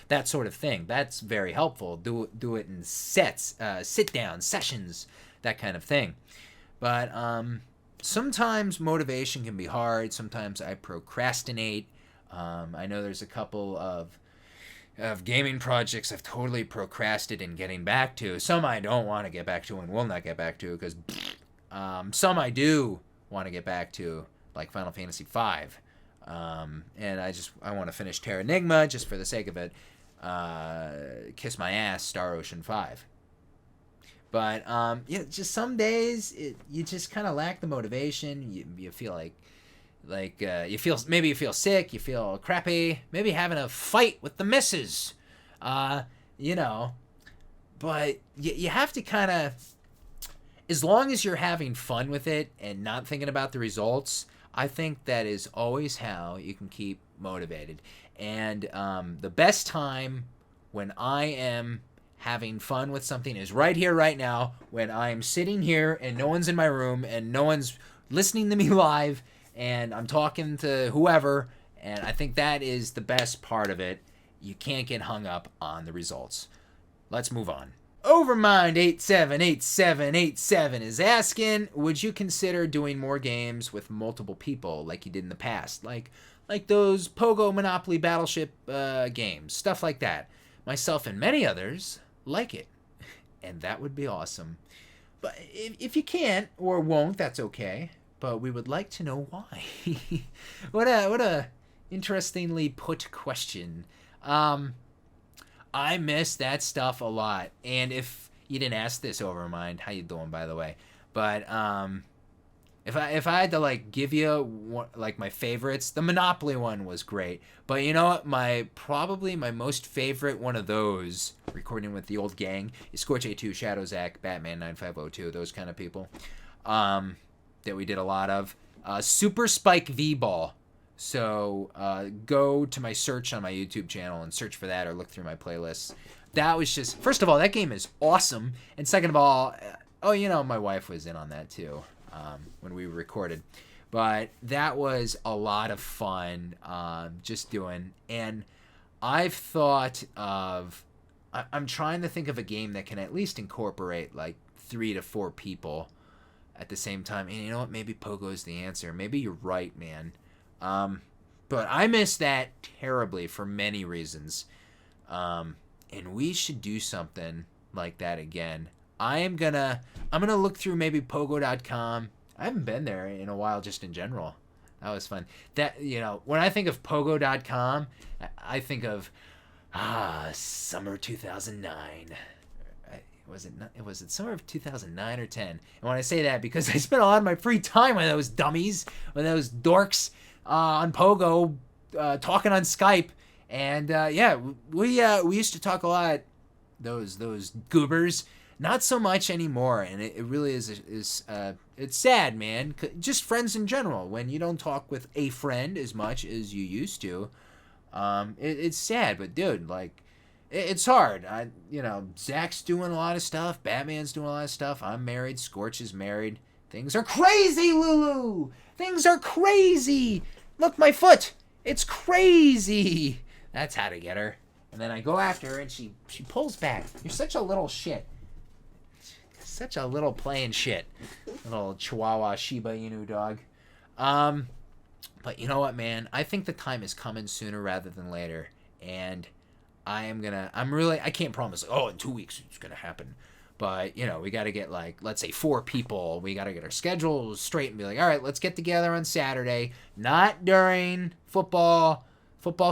that sort of thing. That's very helpful. Do it in sets, sit down sessions, that kind of thing. But sometimes motivation can be hard. Sometimes I procrastinate. I know there's a couple of gaming projects I've totally procrastinated in getting back to. Some I don't want to get back to and will not get back to, because some I do want to get back to, like Final Fantasy V. And I want to finish Terra Enigma just for the sake of it. Kiss my ass, Star Ocean 5. But just some days you just kind of lack the motivation. You feel like you feel sick, you feel crappy, maybe having a fight with the missus, but you have to kind of, as long as you're having fun with it and not thinking about the results, I think that is always how you can keep motivated. And the best time when I am having fun with something is right here, right now, when I'm sitting here and no one's in my room and no one's listening to me live, and I'm talking to whoever, and I think that is the best part of it. You can't get hung up on the results. Let's move on. Overmind878787 is asking, would you consider doing more games with multiple people like you did in the past? Like those Pogo Monopoly Battleship games, stuff like that. Myself and many others like it, and that would be awesome. But if you can't or won't, that's okay. but we would like to know why. What a interestingly put question. I miss that stuff a lot. And if you didn't ask this, Overmind, how you doing, by the way? But if I had to like give you one, like my favorites, the Monopoly one was great. But you know what? Probably my most favorite one of those, recording with the old gang, is Scorch A2, Shadow Zach, Batman 9502, those kind of people. That we did a lot of. Super Spike V-Ball. So go to my search on my YouTube channel and search for that, or look through my playlists. That was just, first of all, that game is awesome. And second of all, my wife was in on that too when we recorded. But that was a lot of fun just doing. And I've thought of, I'm trying to think of a game that can at least incorporate like 3 to 4 people at the same time. And you know what? Maybe Pogo's the answer. Maybe you're right, man. But I miss that terribly for many reasons. And we should do something like that again. I'm gonna look through maybe Pogo.com. I haven't been there in a while, just in general. That was fun. That, when I think of Pogo.com, I think of summer 2009. Was it summer of 2009 or 10? And when I say that, because I spent a lot of my free time with those dummies, with those dorks on Pogo, talking on Skype, and we used to talk a lot. Those goobers, not so much anymore, and it really is it's sad, man. Just friends in general. When you don't talk with a friend as much as you used to, it's sad. But dude, like, it's hard. Zach's doing a lot of stuff. Batman's doing a lot of stuff. I'm married. Scorch is married. Things are crazy, Lulu. Things are crazy. Look, my foot. It's crazy. That's how to get her. And then I go after her, and she pulls back. You're such a little shit. Such a little playing shit. Little Chihuahua Shiba Inu dog. But you know what, man? I think the time is coming sooner rather than later. And I can't promise, in 2 weeks it's going to happen. But, we got to get, like, let's say 4 people. We got to get our schedules straight and be like, all right, let's get together on Saturday. Not during football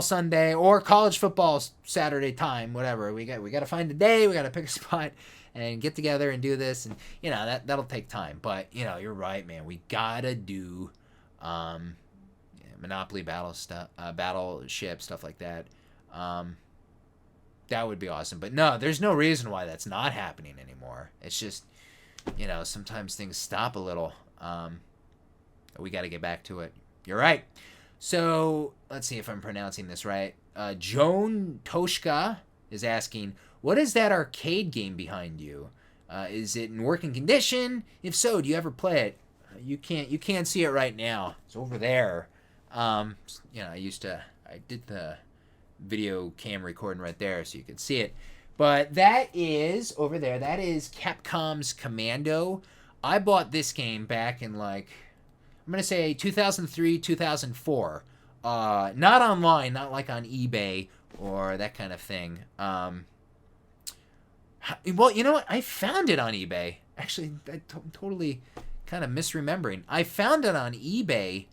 Sunday or college football Saturday time, whatever. We got to find a day. We got to pick a spot and get together and do this. And, that'll take time. But, you're right, man. We got to do Monopoly battleship, stuff like that. That would be awesome. But no, there's no reason why that's not happening anymore. It's just, sometimes things stop a little. We got to get back to it. You're right. So let's see if I'm pronouncing this right. Joan Toshka is asking, what is that arcade game behind you? Is it in working condition? If so, do you ever play it? You can't see it right now. It's over there. I did the video cam recording right there so you can see it. But that is over there. That is Capcom's Commando. I bought this game back in, like, I'm going to say 2003, 2004. Not online, not like on eBay or that kind of thing. Well, you know what? I found it on eBay. Actually, I'm totally kind of misremembering. I found it on eBay,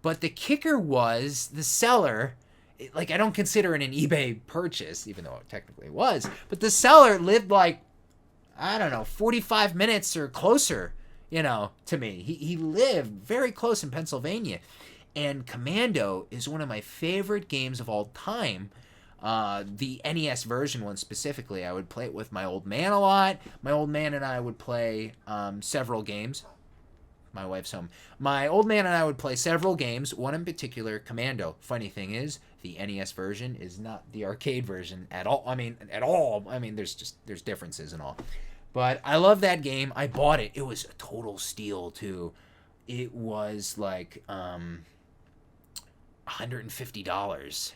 but the kicker was the seller, like, I don't consider it an eBay purchase, even though it technically was, but the seller lived, like, I don't know, 45 minutes or closer, to me. He lived very close in Pennsylvania. And Commando is one of my favorite games of all time. The NES version one specifically. I would play it with my old man a lot. My old man and I would play several games. My wife's home. My old man and I would play several games, one in particular, Commando. Funny thing is, the NES version is not the arcade version at all. I mean, there's differences and all. But I love that game. I bought it. It was a total steal, too. It was like $150.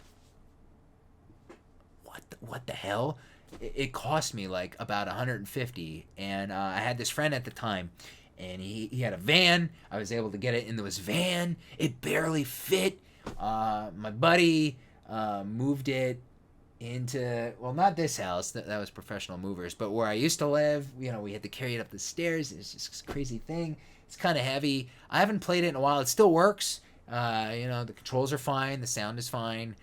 What the hell? It cost me like about $150. And I had this friend at the time. And he had a van. I was able to get it into his van. It barely fit. My buddy moved it into, well, not this house. That was professional movers. But where I used to live, we had to carry it up the stairs. It's just a crazy thing. It's kind of heavy. I haven't played it in a while. It still works. The controls are fine. The sound is fine.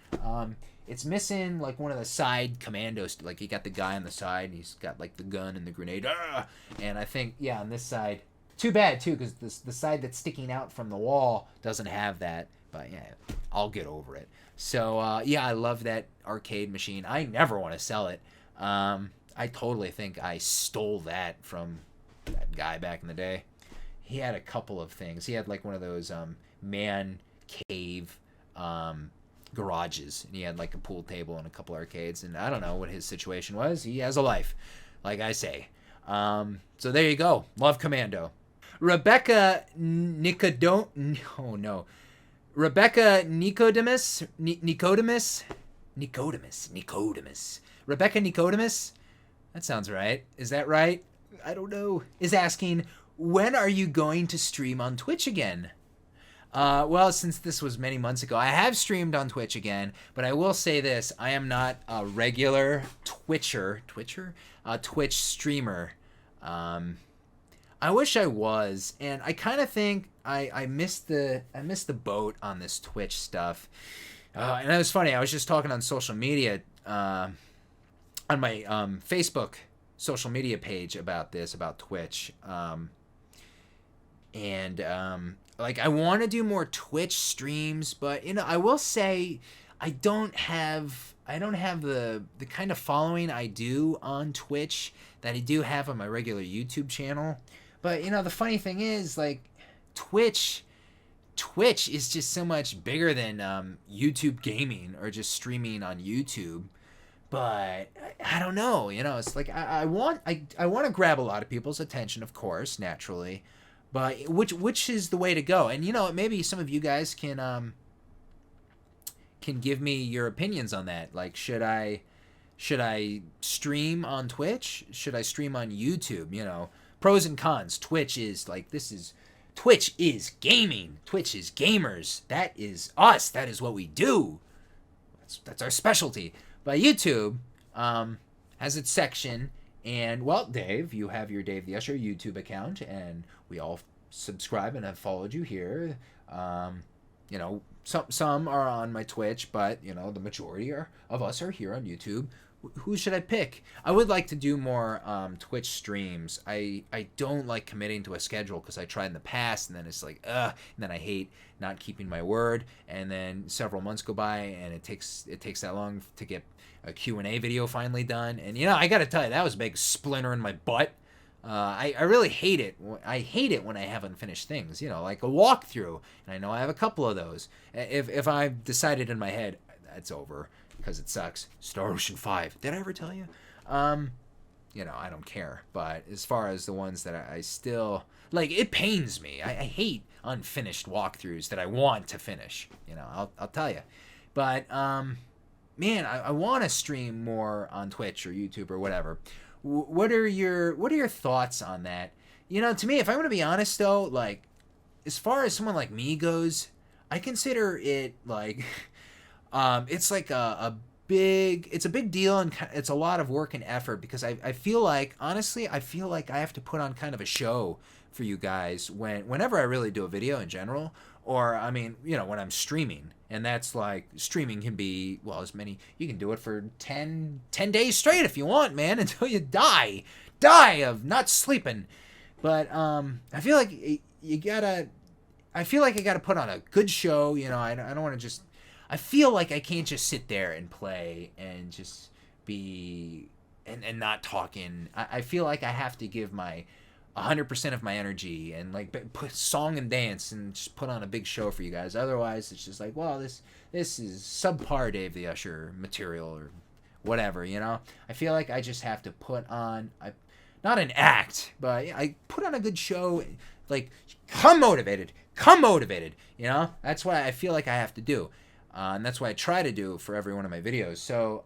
It's missing like one of the side commandos. Like you got the guy on the side, and he's got like the gun and the grenade. And I think on this side, too bad too, because the side that's sticking out from the wall doesn't have that. But yeah, I'll get over it. So I love that arcade machine. I never want to sell it. I totally think I stole that from that guy back in the day. He had a couple of things. He had like one of those man cave garages, and he had like a pool table and a couple arcades, and I don't know what his situation was. He has a life, like I say. So there you go. Love Commando. Rebecca Rebecca Nicodemus. Rebecca Nicodemus. That sounds right. Is that right? I don't know. Is asking, when are you going to stream on Twitch again? Well, since this was many months ago, I have streamed on Twitch again, but I will say this. I am not a regular Twitch streamer. I wish I was, and I kind of think I missed the boat on this Twitch stuff. And it was funny. I was just talking on social media, on my Facebook social media page about Twitch. Like I want to do more Twitch streams, but I will say I don't have the kind of following I do on Twitch that I do have on my regular YouTube channel. But the funny thing is, like, Twitch is just so much bigger than YouTube gaming or just streaming on YouTube. But I don't know, it's like I want to grab a lot of people's attention, of course, naturally. But which is the way to go? And maybe some of you guys can give me your opinions on that. Like, should I stream on Twitch? Should I stream on YouTube? Pros and cons. Twitch is gaming. Twitch is gamers. That is us. That is what we do. That's our specialty. But YouTube has its section, and well, Dave, you have your Dave the Usher YouTube account, and we all subscribe and have followed you here. Some are on my Twitch, but the majority of us are here on YouTube. Who should I pick? I would like to do more Twitch streams. I don't like committing to a schedule because I tried in the past, and then it's like, and then I hate not keeping my word, and then several months go by, and it takes that long to get a Q&A video finally done. And I gotta tell you, that was a big splinter in my butt. I really hate it. I hate it when I have unfinished things, like a walkthrough, and I know I have a couple of those. If I've decided in my head, it's over, because it sucks. Star Ocean 5. Did I ever tell you? I don't care. But as far as the ones that I still... Like, it pains me. I hate unfinished walkthroughs that I want to finish. I'll tell you. But, man, I want to stream more on Twitch or YouTube or whatever. What are your thoughts on that? To me, if I'm going to be honest, though, like, as far as someone like me goes, I consider it, like... it's like a big deal, and it's a lot of work and effort, because I feel like, honestly, I have to put on kind of a show for you guys whenever I really do a video in general, or I mean, when I'm streaming. And that's like, streaming can be, well, as many, you can do it for 10 days straight if you want, man, until you die of not sleeping. But I feel like I gotta put on a good show. I don't want to just, I feel like I can't just sit there and play and just be and not talking. I feel like I have to give my 100% of my energy and like put song and dance and just put on a big show for you guys. Otherwise, it's just like, well, this is subpar Dave the Usher material or whatever. I feel like I just have to put on not an act, but I put on a good show. Like, come motivated. That's what I feel like I have to do. And that's what I try to do for every one of my videos. So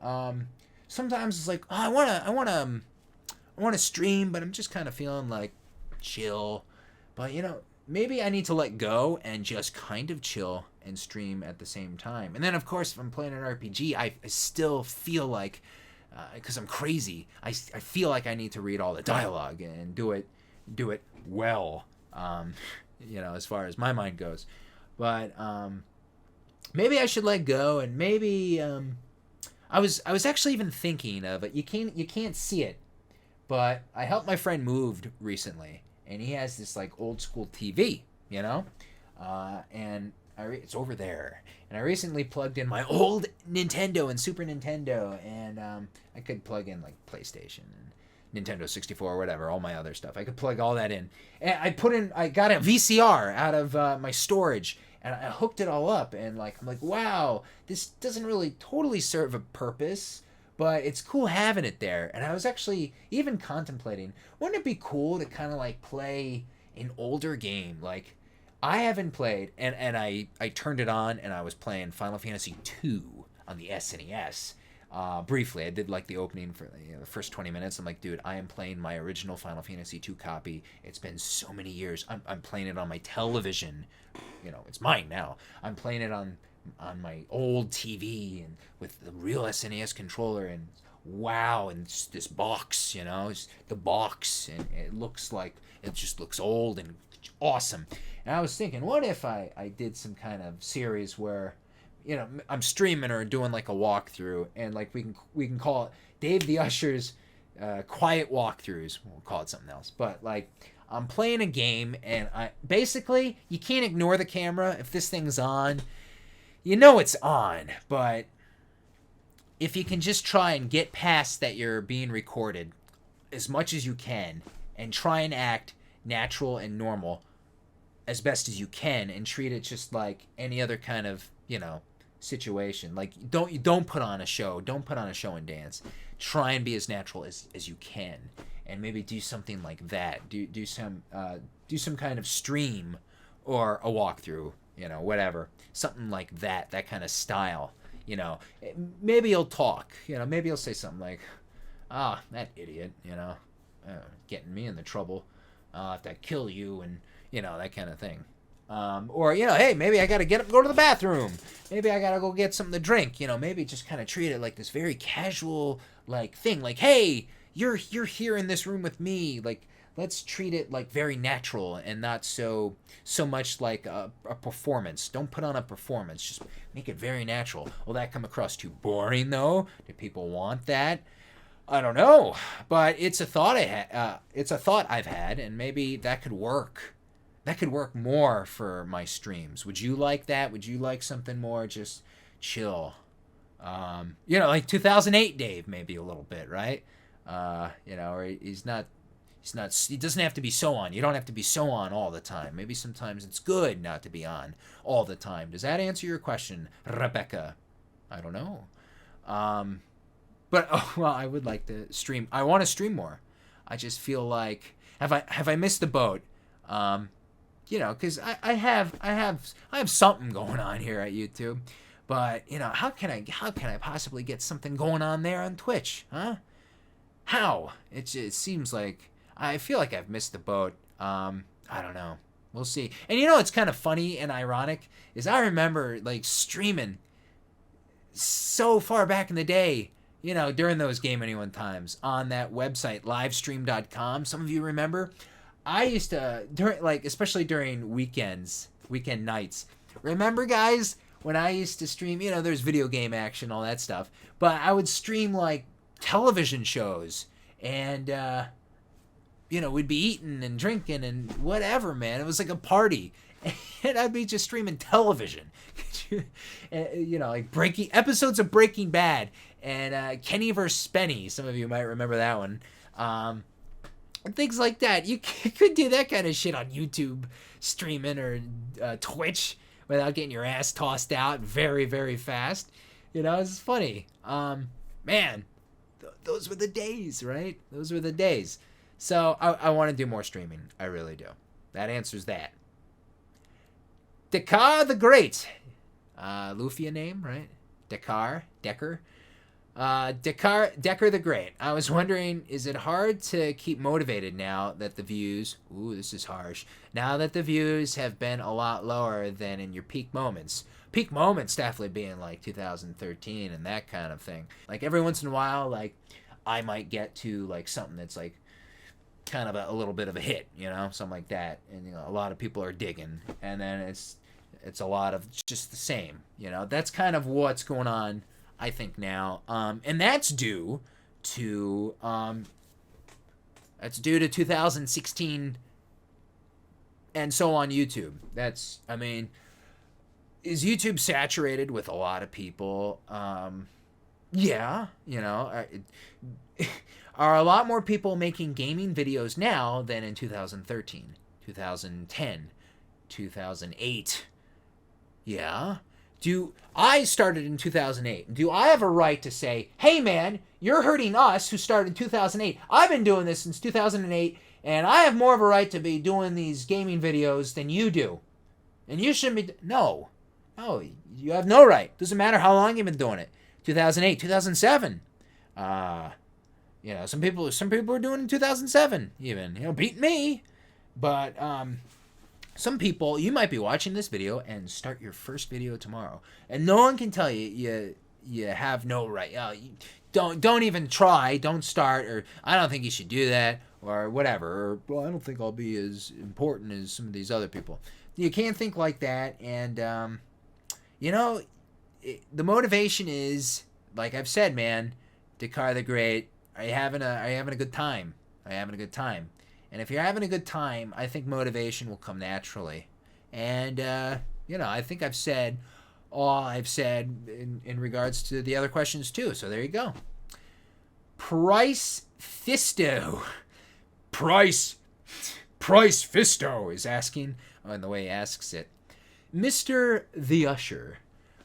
sometimes it's like, oh, I want to stream, but I'm just kind of feeling like chill. But maybe I need to let go and just kind of chill and stream at the same time. And then, of course, if I'm playing an RPG, I still feel like, because I'm crazy, I feel like I need to read all the dialogue and do it well. As far as my mind goes. But maybe I should let go, and maybe I was actually even thinking of it. You can't see it, but I helped my friend move recently, and he has this like old school TV, and it's over there. And I recently plugged in my old Nintendo and Super Nintendo, and I could plug in like PlayStation and Nintendo 64 or whatever, all my other stuff. I could plug all that in. And I got a VCR out of my storage, and I hooked it all up, and I'm like, wow, this doesn't really totally serve a purpose, but it's cool having it there. And I was actually even contemplating, wouldn't it be cool to kind of like play an older game? Like, I haven't played, and I turned it on, and I was playing Final Fantasy II on the SNES. Briefly, I did like the opening for the first 20 minutes. I'm like, dude, I am playing my original Final Fantasy II copy. It's been so many years. I'm playing it on my television. It's mine now. I'm playing it on my old TV and with the real SNES controller, and wow, and it's this box, it's the box, and it just looks old and awesome. And I was thinking, what if I did some kind of series where I'm streaming or doing like a walkthrough, and like we can call it Dave the Usher's quiet walkthroughs. We'll call it something else. But like, I'm playing a game, and basically you can't ignore the camera if this thing's on. It's on, but if you can just try and get past that you're being recorded as much as you can, and try and act natural and normal as best as you can, and treat it just like any other kind of situation. Like, don't put on a show. Don't put on a show and dance. Try and be as natural as you can, and maybe do something like that. Do some kind of stream or a walkthrough. Whatever, something like that kind of style. Maybe you'll talk. Maybe you'll say something like, that idiot. Getting me in the trouble. I'll have to kill you, and that kind of thing. Or, hey, maybe I gotta get up and go to the bathroom. Maybe I gotta go get something to drink. Maybe just kind of treat it like this very casual, like, thing. Like, hey, you're here in this room with me. Like, let's treat it like very natural and not so much like a performance. Don't put on a performance. Just make it very natural. Will that come across too boring, though? Do people want that? I don't know. But it's a thought it's a thought I've had, and maybe that could work. That could work more for my streams. Would you like that? Would you like something more just chill? Like 2008 Dave, maybe a little bit, right? Or he doesn't have to be so on. You don't have to be so on all the time. Maybe sometimes it's good not to be on all the time. Does that answer your question, Rebecca? I don't know. But I would like to stream. I want to stream more. I just feel like, have I missed the boat? Because I have something going on here at YouTube, but how can I possibly get something going on there on Twitch, huh? How? It seems like I feel like I've missed the boat. I don't know. We'll see. And it's kind of funny and ironic is I remember like streaming so far back in the day, during those GameAnyone times on that website livestream.com. Some of you remember. I used to, especially during weekend nights. Remember, guys, when I used to stream, there's video game action, all that stuff. But I would stream, like, television shows. And, we'd be eating and drinking and whatever, man. It was like a party. And I'd be just streaming television. Like episodes of Breaking Bad. And Kenny vs. Spenny. Some of you might remember that one. Things like that. You could do that kind of shit on YouTube streaming or Twitch without getting your ass tossed out very, very fast. It's funny. Man, those were the days, right? Those were the days. So I want to do more streaming. I really do. That answers that. Decker the Great. Lufia name, right? Decker. Decker the Great. I was wondering, is it hard to keep motivated now that the views... Ooh, this is harsh. Now that the views have been a lot lower than in your peak moments. Peak moments definitely being like 2013 and that kind of thing. Like every once in a while, like I might get to like something that's like kind of a little bit of a hit, something like that, and a lot of people are digging, and then it's a lot of just the same, That's kind of what's going on, I think now, and that's due to 2016 and so on YouTube. Is YouTube saturated with a lot of people? Yeah, are a lot more people making gaming videos now than in 2013, 2010, 2008. Yeah. I started in 2008. Do I have a right to say, hey man, you're hurting us who started in 2008. I've been doing this since 2008, and I have more of a right to be doing these gaming videos than you do. And you shouldn't be... No, you have no right. Doesn't matter how long you've been doing it. 2008, 2007. Some people are doing it in 2007 even. Beat me. But some people, you might be watching this video and start your first video tomorrow, and no one can tell you have no right. Don't even try. Don't start. Or I don't think you should do that. Or whatever. Or well, I don't think I'll be as important as some of these other people. You can't think like that. And the motivation is, like I've said, man, Dakar the Great. Are you having a good time? Are you having a good time? And if you're having a good time, I think motivation will come naturally. And, I think I've said all I've said in regards to the other questions, too. So there you go. Price Fisto is asking, and the way he asks it, Mr. the Usher,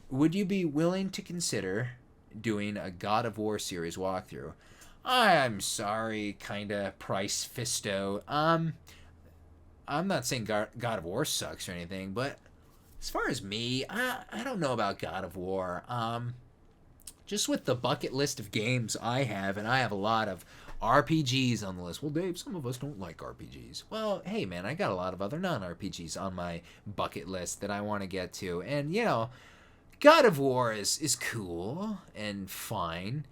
would you be willing to consider doing a God of War series walkthrough? I'm sorry, kinda, Price Fisto. I'm not saying God of War sucks or anything, but as far as me, I don't know about God of War. Just with the bucket list of games I have, and I have a lot of RPGs on the list. Well, Dave, some of us don't like RPGs. Well, hey, man, I got a lot of other non-RPGs on my bucket list that I want to get to. And, God of War is cool and fine.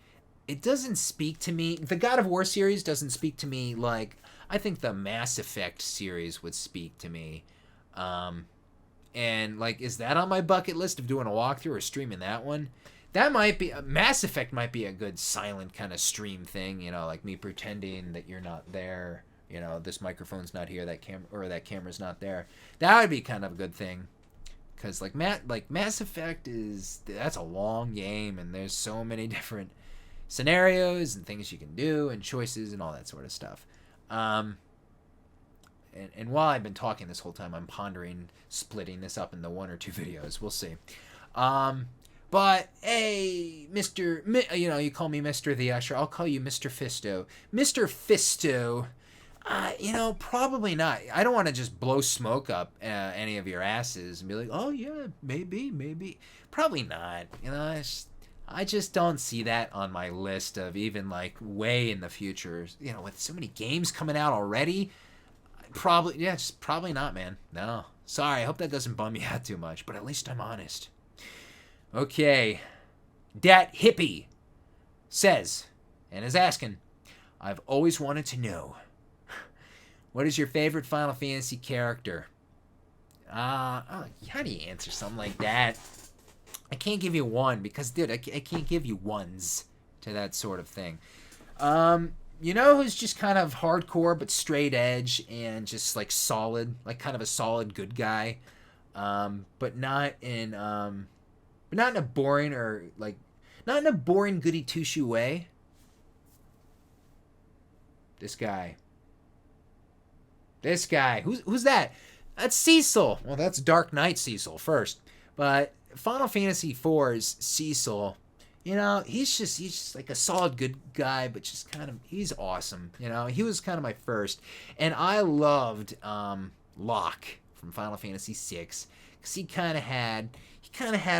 It doesn't speak to me. The God of War series doesn't speak to me like I think the Mass Effect series would speak to me. And is that on my bucket list of doing a walkthrough or streaming that one? That might be... Mass Effect might be a good silent kind of stream thing, like me pretending that you're not there. This microphone's not here, that camera's not there. That would be kind of a good thing. Because Mass Effect that's a long game, and there's so many different scenarios and things you can do and choices and all that sort of stuff. And while I've been talking this whole time, I'm pondering splitting this up into 1 or 2 videos. We'll see. But hey, you call me Mr. the Usher. I'll call you Mr. Fisto. Mr. Fisto, probably not. I don't want to just blow smoke up any of your asses and be like, oh yeah, maybe. Probably not. I just don't see that on my list of even way in the future. With so many games coming out already, probably not, man. No, sorry. I hope that doesn't bum you out too much, but at least I'm honest. Okay, Dat Hippie says and is asking, I've always wanted to know, what is your favorite Final Fantasy character? How do you answer something like that? I can't give you one because, dude, I can't give you ones to that sort of thing. Who's just kind of hardcore but straight edge and just solid, kind of a solid good guy, but not in a boring or not in a boring goody two shoe way. This guy. Who's that? That's Cecil. Well, that's Dark Knight Cecil first, but Final Fantasy IV's Cecil, he's just a solid good guy, but just he's awesome. He was kind of my first, and I loved Locke from Final Fantasy VI because he kind of had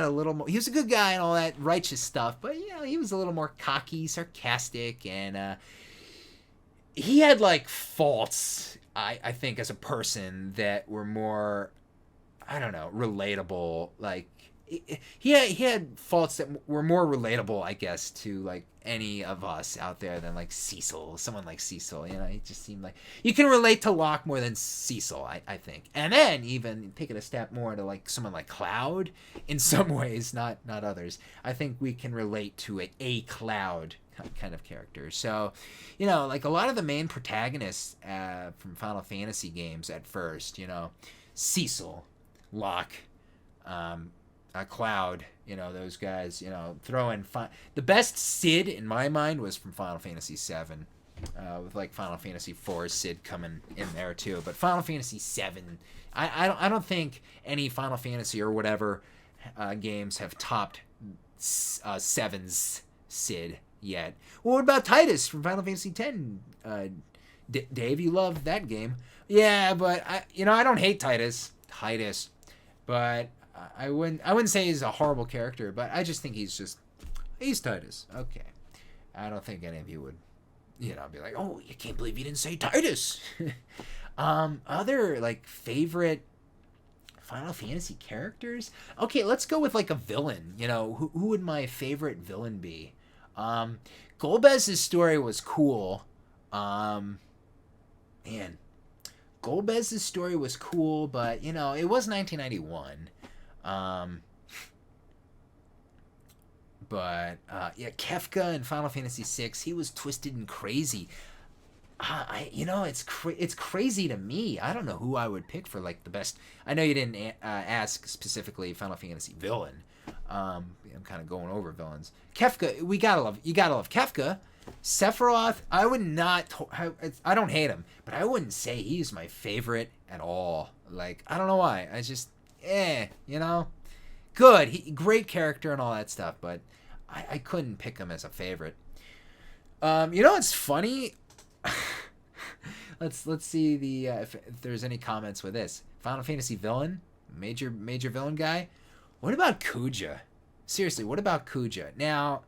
a little more. He was a good guy and all that righteous stuff, but he was a little more cocky, sarcastic, and he had faults. I think as a person that were more, I don't know, relatable. he had faults that were more relatable, I guess, to like any of us out there than like Cecil, someone like Cecil. You know, he just seemed like you can relate to Locke more than Cecil, I think. And then even take it a step more to like someone like Cloud in some ways, not others. I think we can relate to a Cloud kind of character. So, you know, like a lot of the main protagonists from Final Fantasy games at first, you know, Cecil, Locke, Cloud, you know, those guys, you know, throw in the best Sid in my mind was from Final Fantasy VII, with like Final Fantasy IV Sid coming in there too. But Final Fantasy VII, I don't think any Final Fantasy or whatever games have topped VII's Sid yet. Well, what about Titus from Final Fantasy X? Dave, you love that game. Yeah, but I don't hate Titus, but I wouldn't say he's a horrible character, but I just think he's Titus. Okay. I don't think any of you would, you know, be like, oh, you can't believe you didn't say Titus. Other like favorite Final Fantasy characters? Okay, let's go with like a villain. You know, who would my favorite villain be? Golbez's story was cool. Man, Golbez's story was cool, but you know, it was 1991. Yeah, Kefka in Final Fantasy VI, he was twisted and crazy. It's crazy to me. I don't know who I would pick for like the best. I know you didn't ask specifically Final Fantasy villain. I'm kind of going over villains. Kefka, you gotta love Kefka. Sephiroth, I don't hate him, but I wouldn't say he's my favorite at all. Like, I don't know why. I just, you know, good, great character and all that stuff, but I couldn't pick him as a favorite. You know, it's funny. let's see if there's any comments with this. Final Fantasy villain, major villain guy. What about Kuja? Seriously, what about Kuja? Now,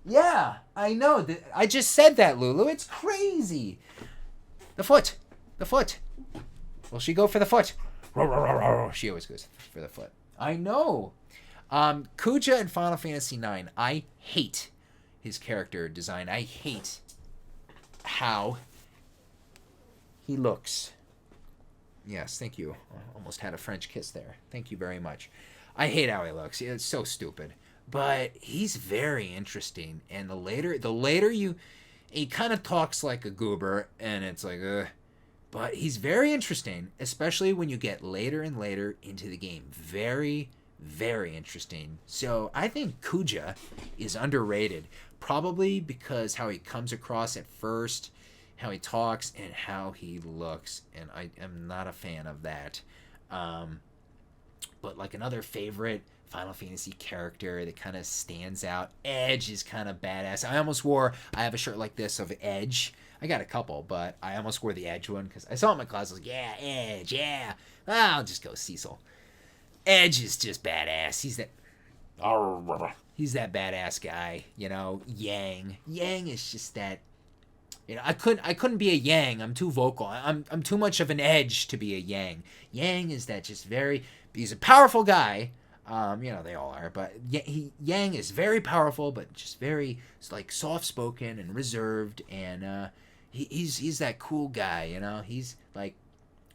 yeah, I know. I just said that, Lulu. It's crazy. The foot. Will she go for the foot? She always goes for the foot. I know. Kuja in Final Fantasy IX. I hate his character design. I hate how he looks. Yes, thank you. I almost had a French kiss there. Thank you very much. I hate how he looks. It's so stupid. But he's very interesting. And the later he kind of talks like a goober, and it's like, but he's very interesting, especially when you get later and later into the game. Very, very interesting. So I think Kuja is underrated, probably because how he comes across at first, how he talks, and how he looks. And I am not a fan of that. But like another favorite Final Fantasy character that kind of stands out, Edge is kind of badass. I have a shirt like this of Edge. I got a couple, but I almost wore the Edge one because I saw it in my closet. I was like, yeah, Edge, yeah. I'll just go Cecil. Edge is just badass. He's that badass guy, you know. Yang is just that. You know, I couldn't be a Yang. I'm too vocal. I'm too much of an Edge to be a Yang. Yang is that just he's a powerful guy. You know, they all are, but Yang is very powerful, but just very like soft-spoken and reserved, and he's that cool guy, you know. He's like,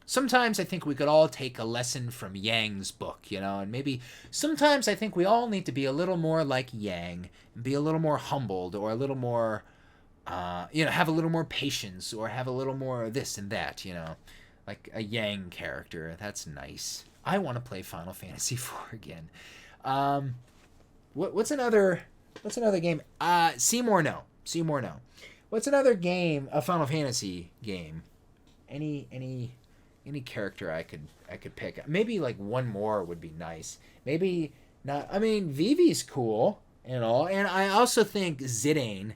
sometimes I think we could all take a lesson from Yang's book, you know, and maybe sometimes I think we all need to be a little more like Yang, and be a little more humbled, or a little more, you know, have a little more patience, or have a little more this and that, you know, like a Yang character. That's nice. I want to play Final Fantasy IV again. What's another game? Seymour, no. What's another game? A Final Fantasy game? Any character I could pick? Maybe like one more would be nice. Maybe not. I mean, Vivi's cool and all, and I also think Zidane's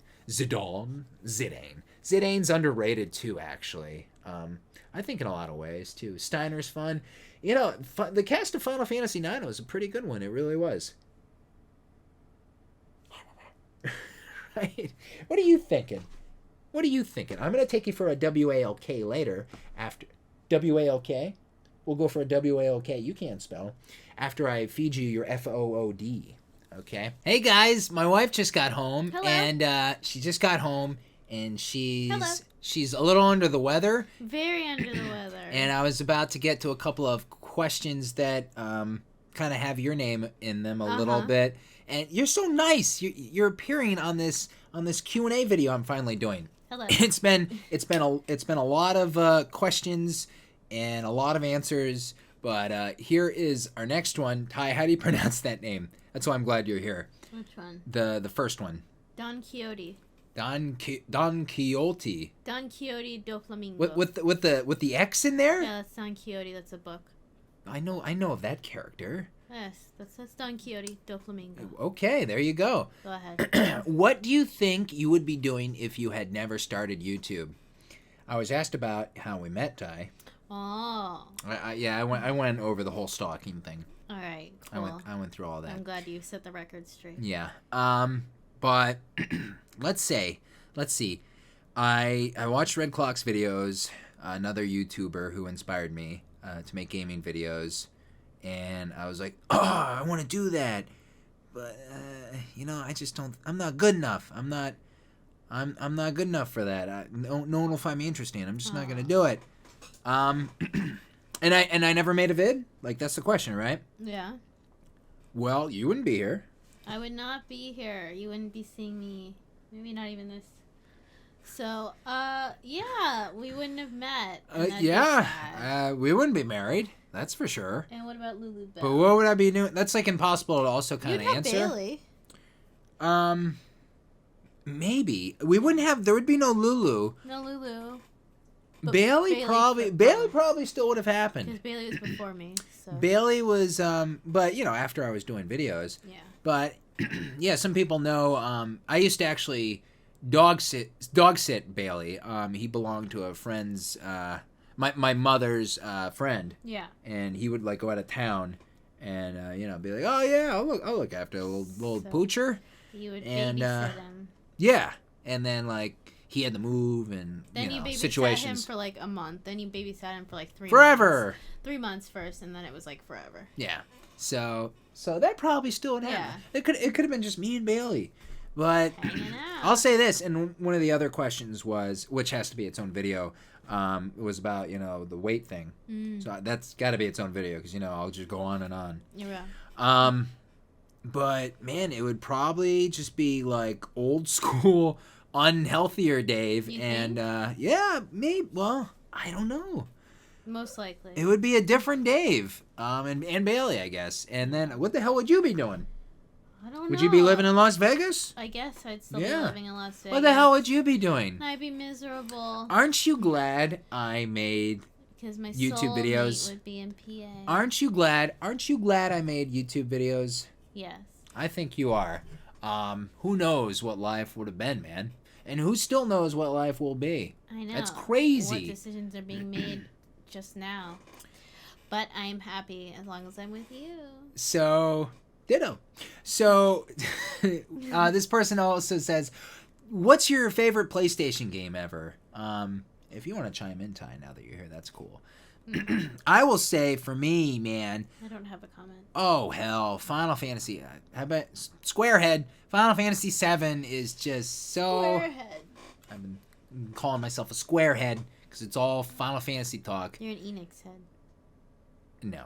underrated too. Actually, I think in a lot of ways too. Steiner's fun. You know, the cast of Final Fantasy IX was a pretty good one. It really was. Right? What are you thinking? I'm going to take you for a WALK later. After WALK? We'll go for a WALK. You can't spell. after I feed you your FOOD. Okay. Hey guys, my wife just got home. Hello. And she just got home and Hello. she's a little under the weather. Very under the weather. And I was about to get to a couple of questions that kind of have your name in them a little bit. And you're so nice. You're appearing on this Q&A video I'm finally doing. Hello. It's been a lot of questions and a lot of answers, but here is our next one. Ty, how do you pronounce that name? That's why I'm glad you're here. Which one? The first one. Don Quixote. Don Quixote. Don Quixote do Flamingo. With the X in there? Yeah, that's Don Quixote. That's a book. I know of that character. Yes, that's Don Quixote do Flamingo. Okay, there you go. Go ahead. What do you think you would be doing if you had never started YouTube? I was asked about how we met, Ty. Oh. I went over the whole stalking thing. All right. Cool. I went through all that. I'm glad you set the record straight. Yeah. But let's see. I watched Red Clock's videos, another YouTuber who inspired me to make gaming videos, and I was like, oh, I want to do that, but I just don't. I'm not good enough. I'm not good enough for that. No one will find me interesting. I'm just not gonna do it. And I never made a vid. Like, that's the question, right? Yeah. Well, you wouldn't be here. I would not be here. You wouldn't be seeing me. Maybe not even this. So, yeah, we wouldn't have met. We wouldn't be married. That's for sure. And what about Lulu Bell? But what would I be doing? That's like impossible to also kind of answer. Bailey. Maybe we wouldn't have. There would be no Lulu. No Lulu. Bailey probably still would have happened. Because Bailey was before me. So. Bailey was but after I was doing videos. Yeah. But yeah, some people know. I used to actually dog sit Bailey. He belonged to a friend's my mother's friend. Yeah. And he would like go out of town, and be like, oh yeah, I'll look after a little poocher. You would babysit him. Yeah, and then like he had to move, and then you babysat situations. him for like a month. Then you babysat him for like 3 months. Forever. 3 months first, and then it was like forever. Yeah. So that probably still would happen. Yeah. It could have been just me and Bailey. But Hanging out. I'll say this, and one of the other questions was, which has to be its own video, was about, the weight thing. So that's got to be its own video, because, I'll just go on and on. Yeah. But, man, it would probably just be, like, old school, unhealthier Dave. You and, think? yeah, maybe, well, I don't know. Most likely. It would be a different Dave, and Bailey, I guess. And then, what the hell would you be doing? I don't know. Would you be living in Las Vegas? I guess I'd still be living in Las Vegas. What the hell would you be doing? I'd be miserable. Aren't you glad I made because my YouTube videos? Would be in PA. Aren't you glad I made YouTube videos? Yes. I think you are. Who knows what life would have been, man? And who still knows what life will be? I know. That's crazy. What decisions are being made just now? But I'm happy as long as I'm with you. So, ditto. So, this person also says, what's your favorite PlayStation game ever? If you want to chime in, Ty, now that you're here, that's cool. I will say, for me, man. I don't have a comment. Oh, hell. Final Fantasy. How about Squarehead? Final Fantasy VII is just so... Squarehead. I've been calling myself a squarehead because it's all Final Fantasy talk. You're an Enix head. No.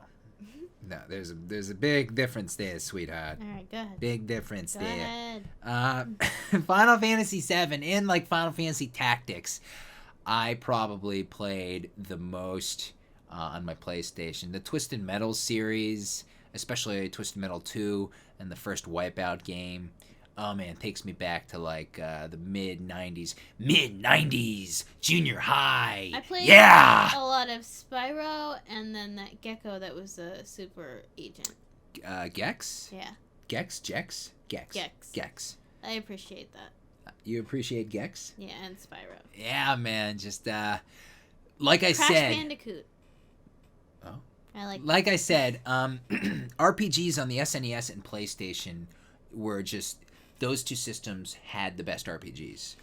No, there's a big difference there, sweetheart. All right, go ahead. Big difference go there. Ahead. Final Fantasy VII and like Final Fantasy Tactics, I probably played the most on my PlayStation. The Twisted Metal series, especially Twisted Metal 2 and the first Wipeout game. Oh man, it takes me back to like the mid-90s. Mid-90s! Junior high! I played a lot of Spyro and then that gecko that was a super agent. Gex? Yeah. Gex? Gex? Gex. Gex. Gex. I appreciate that. You appreciate Gex? Yeah, and Spyro. Yeah, man. Just, like I Crash said... Bandicoot. Oh. Like I said, RPGs on the SNES and PlayStation were just... Those two systems had the best RPGs.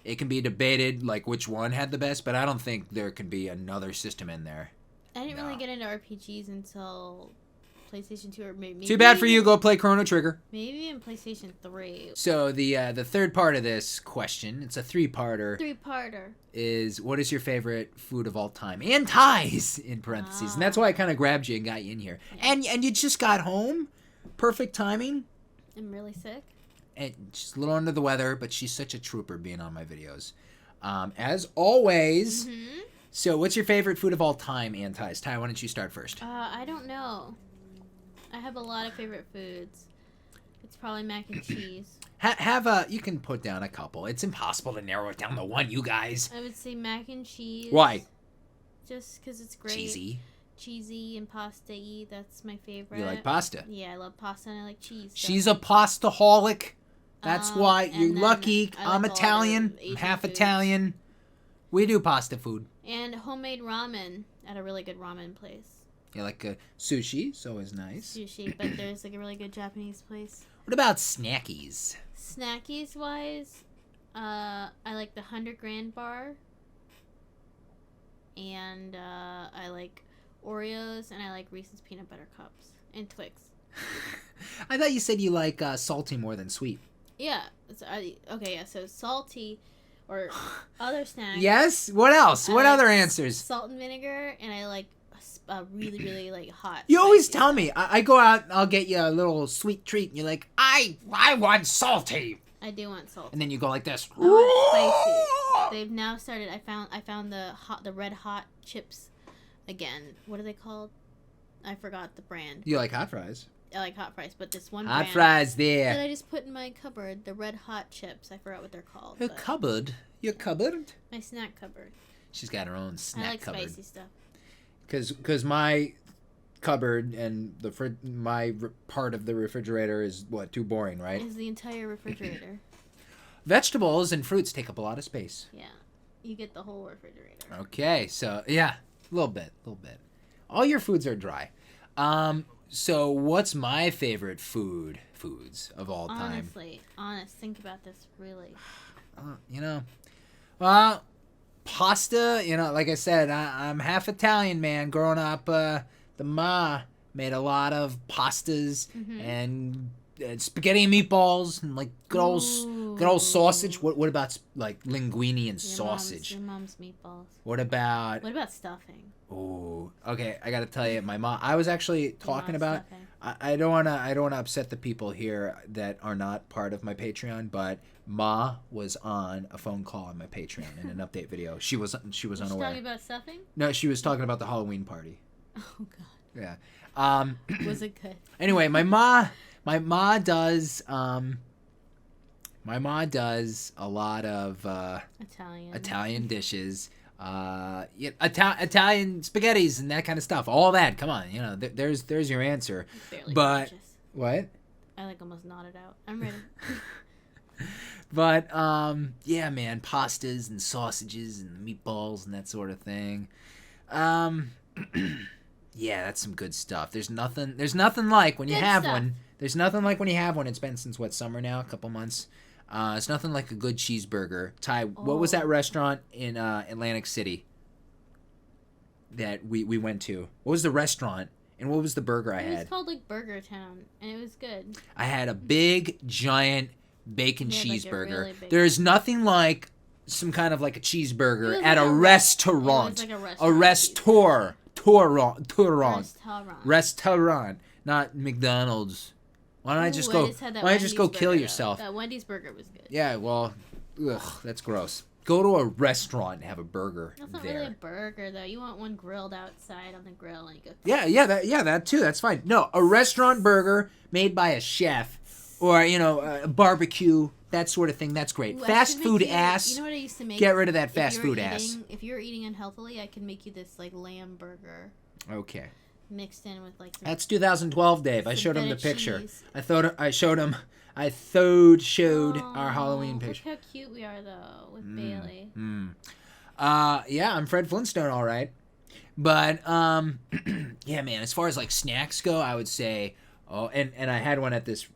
It can be debated, like, which one had the best, but I don't think there can be another system in there. I didn't really get into RPGs until PlayStation 2 or maybe. Too bad for you. Go play Chrono Trigger. Maybe in PlayStation 3. So the third part of this question, it's a three-parter. Is what is your favorite food of all time? And ties in parentheses, and that's why I kind of grabbed you and got you in here. Yeah. And you just got home, perfect timing. I'm really sick. And she's a little under the weather, but she's such a trooper being on my videos, as always. Mm-hmm. So, what's your favorite food of all time, Ann Ties? Ty, why don't you start first? I don't know. I have a lot of favorite foods. It's probably mac and cheese. You can put down a couple. It's impossible to narrow it down to one, you guys. I would say mac and cheese. Why? Just because it's great. Cheesy and pasta-y. That's my favorite. You like pasta? Yeah, I love pasta and I like cheese. So. She's a pastaholic. That's why you're lucky. I'm Italian. I'm half foods. Italian. We do pasta food. And homemade ramen at a really good ramen place. Yeah, like sushi. So is nice. Sushi, but there's like a really good Japanese place. What about snackies? Snackies wise, I like the 100 Grand bar. And I like Oreos, and I like Reese's peanut butter cups and Twix. I thought you said you like salty more than sweet. Yeah. Okay. Yeah. So salty. Or other snacks. Yes? What else? What other answers? Salt and vinegar, and I like really, really like hot. You always tell me. I go out and I'll get you a little sweet treat, and you're like, I want salty. I do want salty. And then you go like this. I want spicy. They've now started. I found the red hot chips again. What are they called? I forgot the brand. You like hot fries? I like hot fries, but this one hot fries there. That I just put in my cupboard, the red hot chips. I forgot what they're called. Your cupboard? Your cupboard? My snack cupboard. She's got her own snack cupboard. I like spicy stuff. Because my cupboard and my part of the refrigerator is what, too boring, right? Is the entire refrigerator. Vegetables and fruits take up a lot of space. Yeah, you get the whole refrigerator. Okay, so yeah, a little bit. All your foods are dry. So what's my favorite foods of all time? Honest, think about this really. Well, pasta, like I said, I'm half Italian, man. Growing up, the ma made a lot of pastas and spaghetti and meatballs and like good old sausage. What about like linguine and sausage? Your mom's meatballs. What about stuffing? Oh, okay. I gotta tell you, my mom. I was actually talking about. I don't wanna upset the people here that are not part of my Patreon, but Ma was on a phone call on my Patreon in an update video. She was unaware. Was she talking about stuffing? No, she was talking about the Halloween party. Oh God. Yeah. Was it good? Anyway, my ma does. My ma does a lot of Italian dishes. Italian spaghettis and that kind of stuff. All that. Come on, there's your answer. But delicious. What? I like almost nodded out. I'm ready. But yeah, man, pastas and sausages and meatballs and that sort of thing. Yeah, that's some good stuff. There's nothing like when you have one. There's nothing like when you have one. It's been since summer now, a couple months. It's nothing like a good cheeseburger. Ty, what was that restaurant in Atlantic City that we went to? What was the restaurant, and what was the burger I had? It was called like Burger Town, and it was good. I had a big, giant bacon cheeseburger. Like There's nothing like some kind of like a cheeseburger at a restaurant. It was like a restaurant. Not McDonald's. Why don't I just go kill yourself? That Wendy's burger was good. Yeah, well, that's gross. Go to a restaurant and have a burger. That's not really a burger though. You want one grilled outside on the grill and you go. That too. That's fine. No, a restaurant burger made by a chef, or a barbecue, that sort of thing. That's great. Fast food ass. You know what I used to make? Get rid of that fast food ass. If you're eating unhealthily, I can make you this like lamb burger. Okay. Mixed in with like. That's 2012, Dave. I showed him the picture. Cheese. I showed our Halloween picture. Look how cute we are though with Bailey. Yeah, I'm Fred Flintstone, all right. But yeah, man. As far as like snacks go, I would say, and I had one at this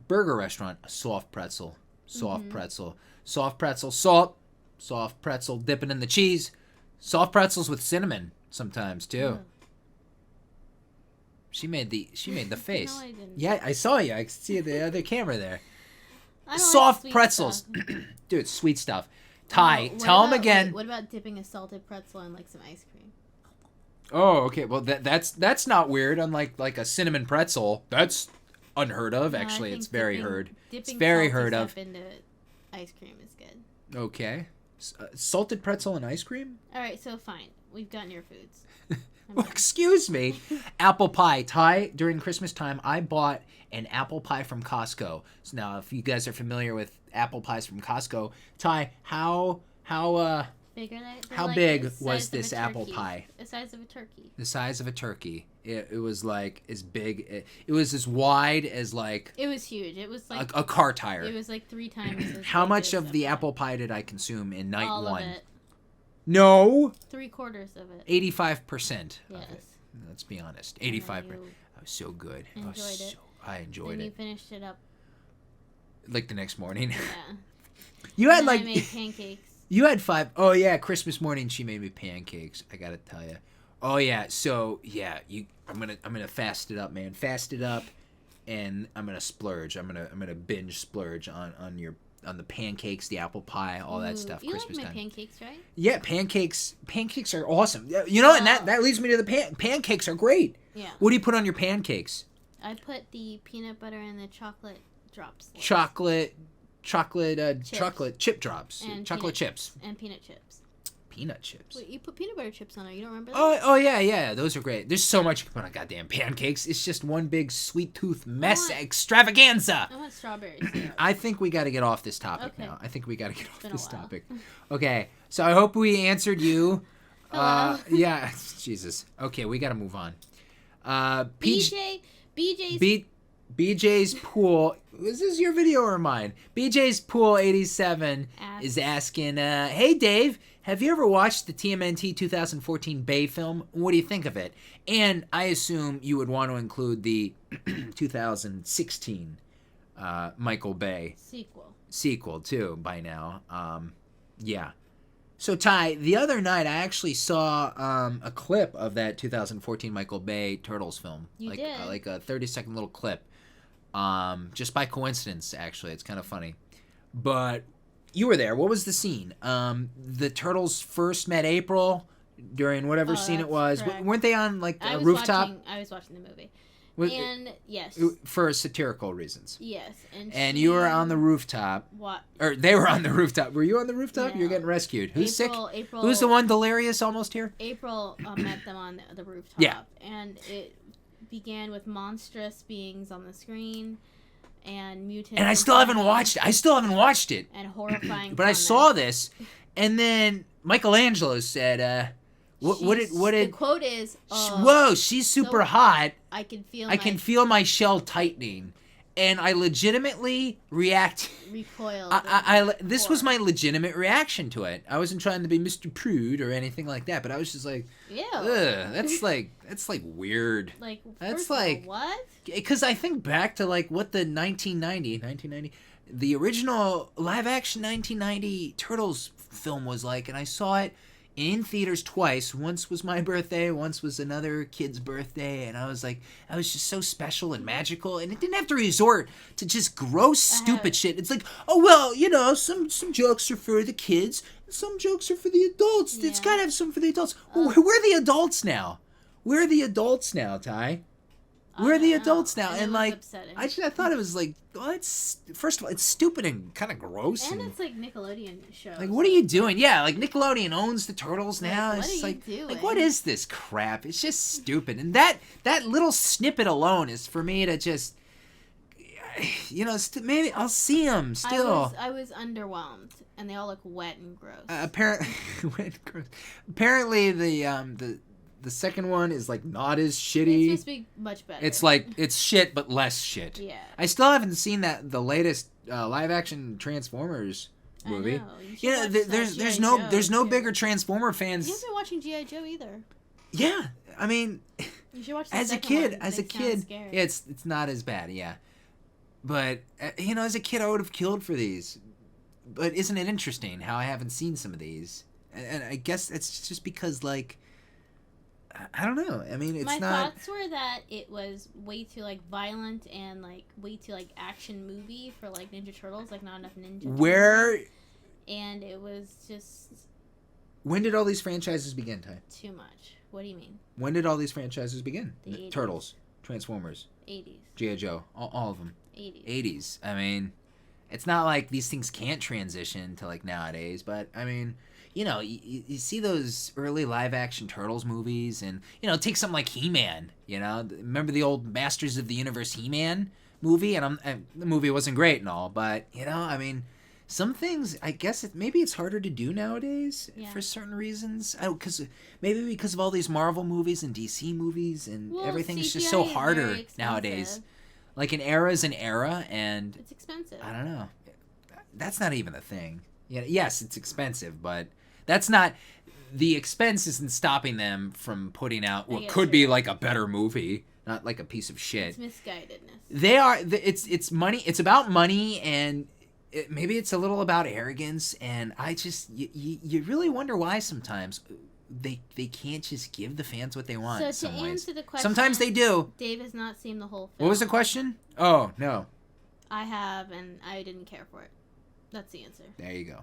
burger restaurant, a soft pretzel, soft pretzel, dipping in the cheese, soft pretzels with cinnamon sometimes too. She made the face. No, I didn't. Yeah, I saw you. I could see the other camera there. I don't Soft like sweet pretzels. stuff. Dude, sweet stuff. Ty, What tell him about- again. wait, what about dipping a salted pretzel in like some ice cream? Oh, okay. Well, that's not weird. Unlike like a cinnamon pretzel, that's unheard of. No, I Actually, think it's very heard. Dipping It's very salty heard stuff of. into ice cream is good. Okay. Salted pretzel and ice cream? All right, so fine. We've gotten your foods. Well, excuse me. Apple pie. Ty, during Christmas time, I bought an apple pie from Costco. So now, if you guys are familiar with apple pies from Costco, Ty, how Big are they? They're how like big the size was of this a apple turkey. pie? The size of a turkey. The size of a turkey. It was like as big. It was as wide as like It was huge. It was like a car tire. it was like 3 times. As How big much as of the a- apple pie did I consume in night All one? of it. No, 3/4 of it. 85%. Yes. Let's be honest. And then 85%. you I was so good. enjoyed it. I enjoyed Then you it. finished it up. Like the next morning. Yeah. You had And like I made pancakes. you had 5. Oh yeah, Christmas morning she made me pancakes. I gotta tell you. Oh yeah. So yeah, I'm gonna fast it up, man. Fast it up, and I'm gonna splurge. I'm gonna binge splurge on the pancakes, the apple pie, all that Ooh, stuff. You Christmas like my time. pancakes, right? Yeah, pancakes. Pancakes are awesome. You know, and Wow. that leads me to the pancakes are great. Yeah. What do you put on your pancakes? I put the peanut butter and the chocolate drops. Chocolate Chips. chocolate chip drops. And Chocolate peanut chips. And peanut chips. Peanut chips. Wait, you put peanut butter chips on it. You don't remember that? Oh yeah, those are great. There's so much you can put on goddamn pancakes. It's just one big sweet tooth mess want- extravaganza. I want strawberries. syrup. I think we got to get off this topic Okay. now. I think we got to get off been a this while. topic. Okay, so I hope we answered you. Hello. Yeah, Jesus. Okay, we got to move on. Peach, BJ's. BJ's Pool. Is this your video or mine? BJ's Pool 87 Ask. is asking, hey Dave, have you ever watched the TMNT 2014 Bay film? What do you think of it? And I assume you would want to include the 2016 Michael Bay sequel too by now. Yeah. So Ty, the other night I actually saw a clip of that 2014 Michael Bay Turtles film. You like, did? like a 30-second little clip. Just by coincidence, actually. It's kind of funny. But you were there. What was the scene? The Turtles first met April during whatever scene it that's was. correct. Weren't they on like I a was rooftop? I was watching the movie. Was- And yes. For satirical reasons. Yes. And you were on the rooftop. What? Or they were on the rooftop. Were you on the rooftop? No. You're getting rescued. Who's April, sick? April, Who's the one delirious almost here? April met them on the rooftop. Yeah. And it began with monstrous beings on the screen and mutant. And I still haven't watched it. And horrifying. But I saw this, and then Michelangelo said, what did The quote is, whoa, she's super so hot. I can feel. I can feel my shell tightening. And I legitimately recoiled. This was my legitimate reaction to it. I wasn't trying to be Mr. Prude or anything like that, but I was just like, Ew. ugh, that's like weird. Like, That's first of all, like- what? Because I think back to like what the 1990, the original live action 1990 Turtles film was like, and I saw it in theaters twice. Once was my birthday, once was another kid's birthday, and I was like, I was just so special and magical, and it didn't have to resort to just gross, stupid shit. It's like, oh well, you know, some jokes are for the kids, some jokes are for the adults. It's Yeah. gotta have some for the adults. We're the adults now. We're the adults now, Ty. We're the adults now, it and was like, upsetting. I thought it was like, well, it's first of all, it's stupid and kind of gross. And it's like Nickelodeon show. Like, what are you doing? Yeah, like Nickelodeon owns the Turtles now. Like, what It's are you like, doing? like, what is this crap? It's just stupid. And that little snippet alone is for me to just, you know, maybe I'll see them still. I was underwhelmed, and they all look wet and gross. Apparently, the second one is like not as it's shitty. supposed to be much better. It's like it's shit, but less shit. Yeah. I still haven't seen the latest live action Transformers movie. I know. You should You know, watch, there's G.I. no Joe, too. bigger Transformer You fans. haven't been watching G.I. Joe either. Yeah, I mean, You should watch the as a second kid, one. as They a sound kid, scary. yeah, it's not as bad, yeah. But you know, as a kid, I would have killed for these. But isn't it interesting how I haven't seen some of these? And I guess it's just because like I don't know. I mean, it's My not. thoughts were that it was way too like violent and like way too like action movie for like Ninja Turtles, like not enough Ninja Where? Turtles. And it was just When did all these franchises begin, Ty? too much. What do you mean? When did all these franchises begin? The 80s. Turtles, Transformers, 80s. G.I. Joe, all of them. 80s. 80s. I mean, it's not like these things can't transition to like nowadays, but I mean, you know, you see those early live action Turtles movies, and you know, take something like He-Man. You know, remember the old Masters of the Universe He-Man movie? And the movie wasn't great and all, but you know, I mean, some things I guess maybe it's harder to do nowadays for certain reasons. Maybe because of all these Marvel movies and DC movies and everything's just so harder nowadays. Like an era is an era, and it's expensive. I don't know. That's not even a thing. Yeah, yes, it's expensive, but that's not. The expense isn't stopping them from putting out what could be like a better movie, not like a piece of shit. It's misguidedness. They are. It's money. It's about money, and maybe it's a little about arrogance. And I just you really wonder why sometimes they can't just give the fans what they want. So to answer the question, sometimes they do. Dave has not seen the whole film. What was the question? Oh no. I have, and I didn't care for it. That's the answer. There you go.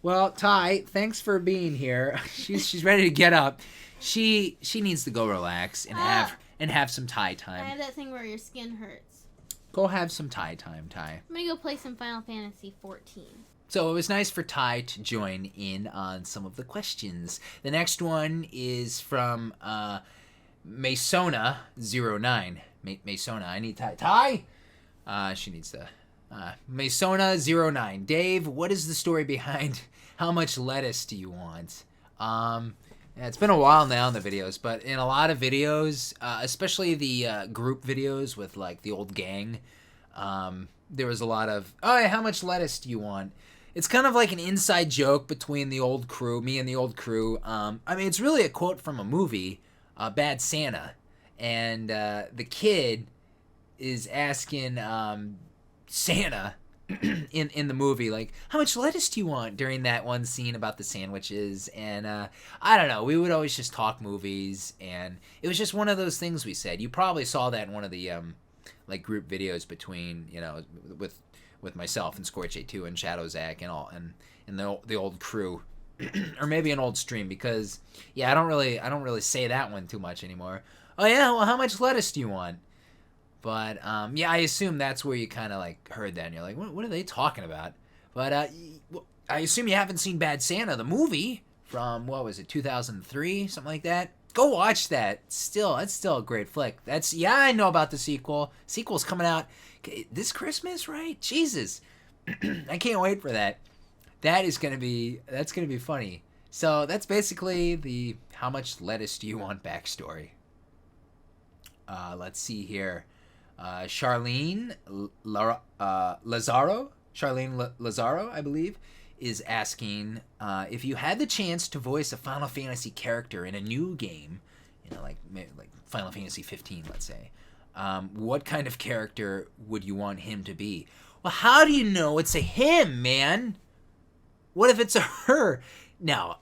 Well, Ty, thanks for being here. She's ready to get up. She needs to go relax and have some Ty time. I have that thing where your skin hurts. Go have some Ty time, Ty. I'm gonna go play some Final Fantasy 14. So it was nice for Ty to join in on some of the questions. The next one is from Masona09. Masona, I need Ty. She needs to. Masona09. Dave, what is the story behind how much lettuce do you want? Yeah, it's been a while now in the videos, but in a lot of videos, especially the group videos with like the old gang, there was a lot of, oh, how much lettuce do you want? It's kind of like an inside joke between the old crew, me and the old crew. I mean, it's really a quote from a movie, Bad Santa. And the kid is asking Santa in the movie, like, how much lettuce do you want during that one scene about the sandwiches? And I don't know, we would always just talk movies, and it was just one of those things we said. You probably saw that in one of the like group videos between, you know, with myself and Scorch82 and Shadow Zach and all, and the old crew, or maybe an old stream, because yeah, I don't really say that one too much anymore. Oh yeah, well, how much lettuce do you want? But yeah, I assume that's where you kind of like heard that, and you're like, what are they talking about? But I assume you haven't seen Bad Santa, the movie from, what was it, 2003, something like that. Go watch that. That's still a great flick. I know about the sequel. Sequel's coming out this Christmas, right? Jesus, I can't wait for that. That's gonna be funny. So that's basically the how much lettuce do you want backstory. Let's see here. Charlene Lazaro, I believe, is asking if you had the chance to voice a Final Fantasy character in a new game, you know, like Final Fantasy 15, let's say, what kind of character would you want him to be? Well, how do you know it's a him, man? What if it's a her? No,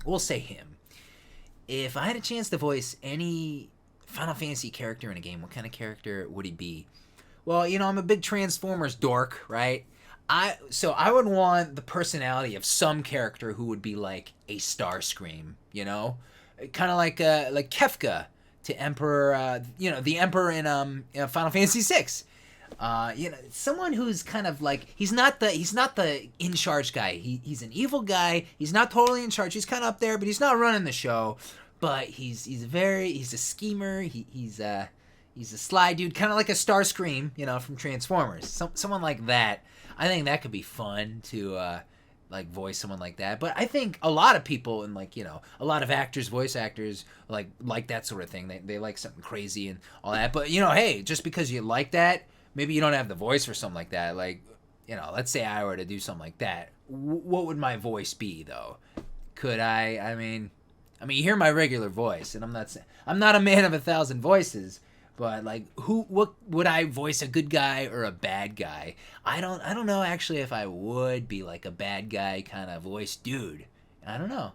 we'll say him. If I had a chance to voice any Final Fantasy character in a game, what kind of character would he be? Well, you know, I'm a big Transformers dork, right? So I would want the personality of some character who would be like a Starscream, you know? Kind of like Kefka to Emperor, you know, the Emperor in Final Fantasy 6. You know, someone who's kind of like, he's not the in charge guy. He's an evil guy. He's not totally in charge. He's kind of up there, but he's not running the show. But he's a schemer. He's a sly dude, kind of like a Starscream, you know, from Transformers. Someone like that. I think that could be fun to like voice someone like that. But I think a lot of people, and like, you know, a lot of actors, voice actors, like that sort of thing. They like something crazy and all that. But you know, hey, just because you like that, maybe you don't have the voice for something like that. Like, you know, let's say I were to do something like that. What would my voice be though? Could I mean, you hear my regular voice, and I'm not a man of 1,000 voices, but like, what would I voice, a good guy or a bad guy? I don't know actually if I would be like a bad guy kind of voice dude. I don't know.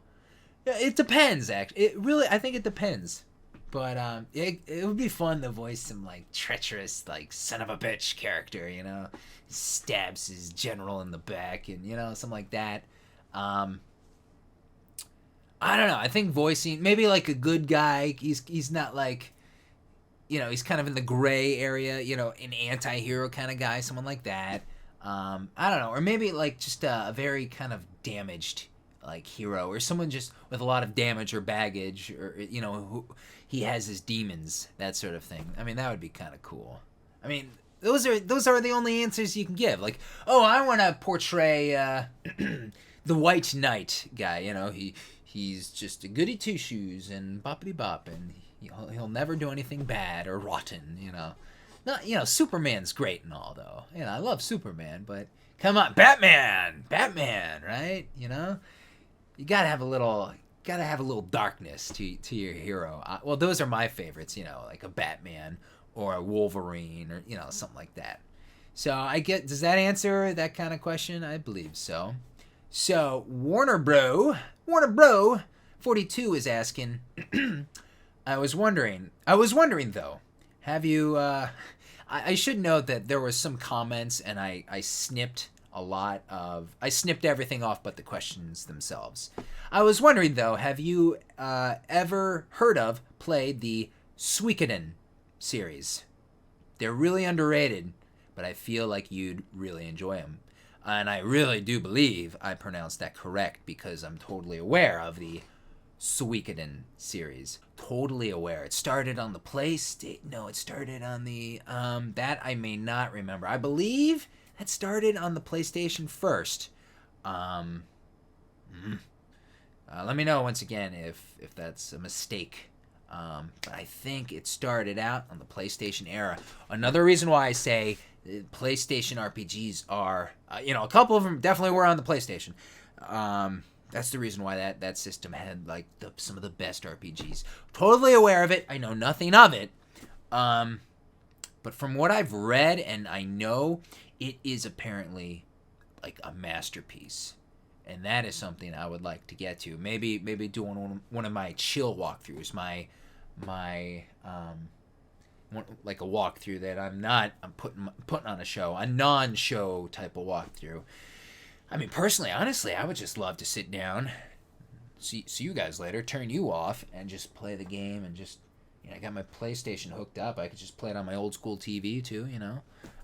It depends, actually. I think it depends. But it would be fun to voice some like treacherous, like son of a bitch character, you know, stabs his general in the back, and you know, something like that. I don't know. I think voicing maybe like a good guy. He's not like, you know, he's kind of in the gray area. You know, an anti-hero kind of guy, someone like that. I don't know, or maybe like just a very kind of damaged like hero, or someone just with a lot of damage or baggage, or you know, who he has his demons, that sort of thing. I mean, that would be kind of cool. I mean, those are the only answers you can give. Like, oh, I want to portray the White Knight guy. You know, he's just a goody two shoes and boppity bop, and he'll never do anything bad or rotten. You know, not, you know, Superman's great and all though. You know, I love Superman, but come on, Batman, right? You know, you gotta have a little darkness to your hero. Well, those are my favorites. You know, like a Batman or a Wolverine, or you know, something like that. So does that answer that kind of question? I believe so. So Warner Bro 42 is asking. I was wondering though, have you? I should note that there was some comments, and I snipped everything off but the questions themselves. I was wondering though, have you ever played the Suikoden series? They're really underrated, but I feel like you'd really enjoy them. And I really do believe I pronounced that correct, because I'm totally aware of the Suikoden series. Totally aware. It started on the PlayStation. No, it started on the that I may not remember. I believe that started on the PlayStation first. Let me know once again if that's a mistake. But I think it started out on the PlayStation era. Another reason why I say PlayStation RPGs are, you know, a couple of them definitely were on the PlayStation. That's the reason why that system had like some of the best RPGs. Totally aware of it. I know nothing of it. But from what I've read and I know, it is apparently like a masterpiece. And that is something I would like to get to. Maybe doing one of my chill walkthroughs, my like a walkthrough that I'm putting on a show, a non-show type of walkthrough. I mean, personally, honestly, I would just love to sit down, see you guys later, turn you off, and just play the game, and just, you know, I got my PlayStation hooked up. I could just play it on my old school TV too, you know.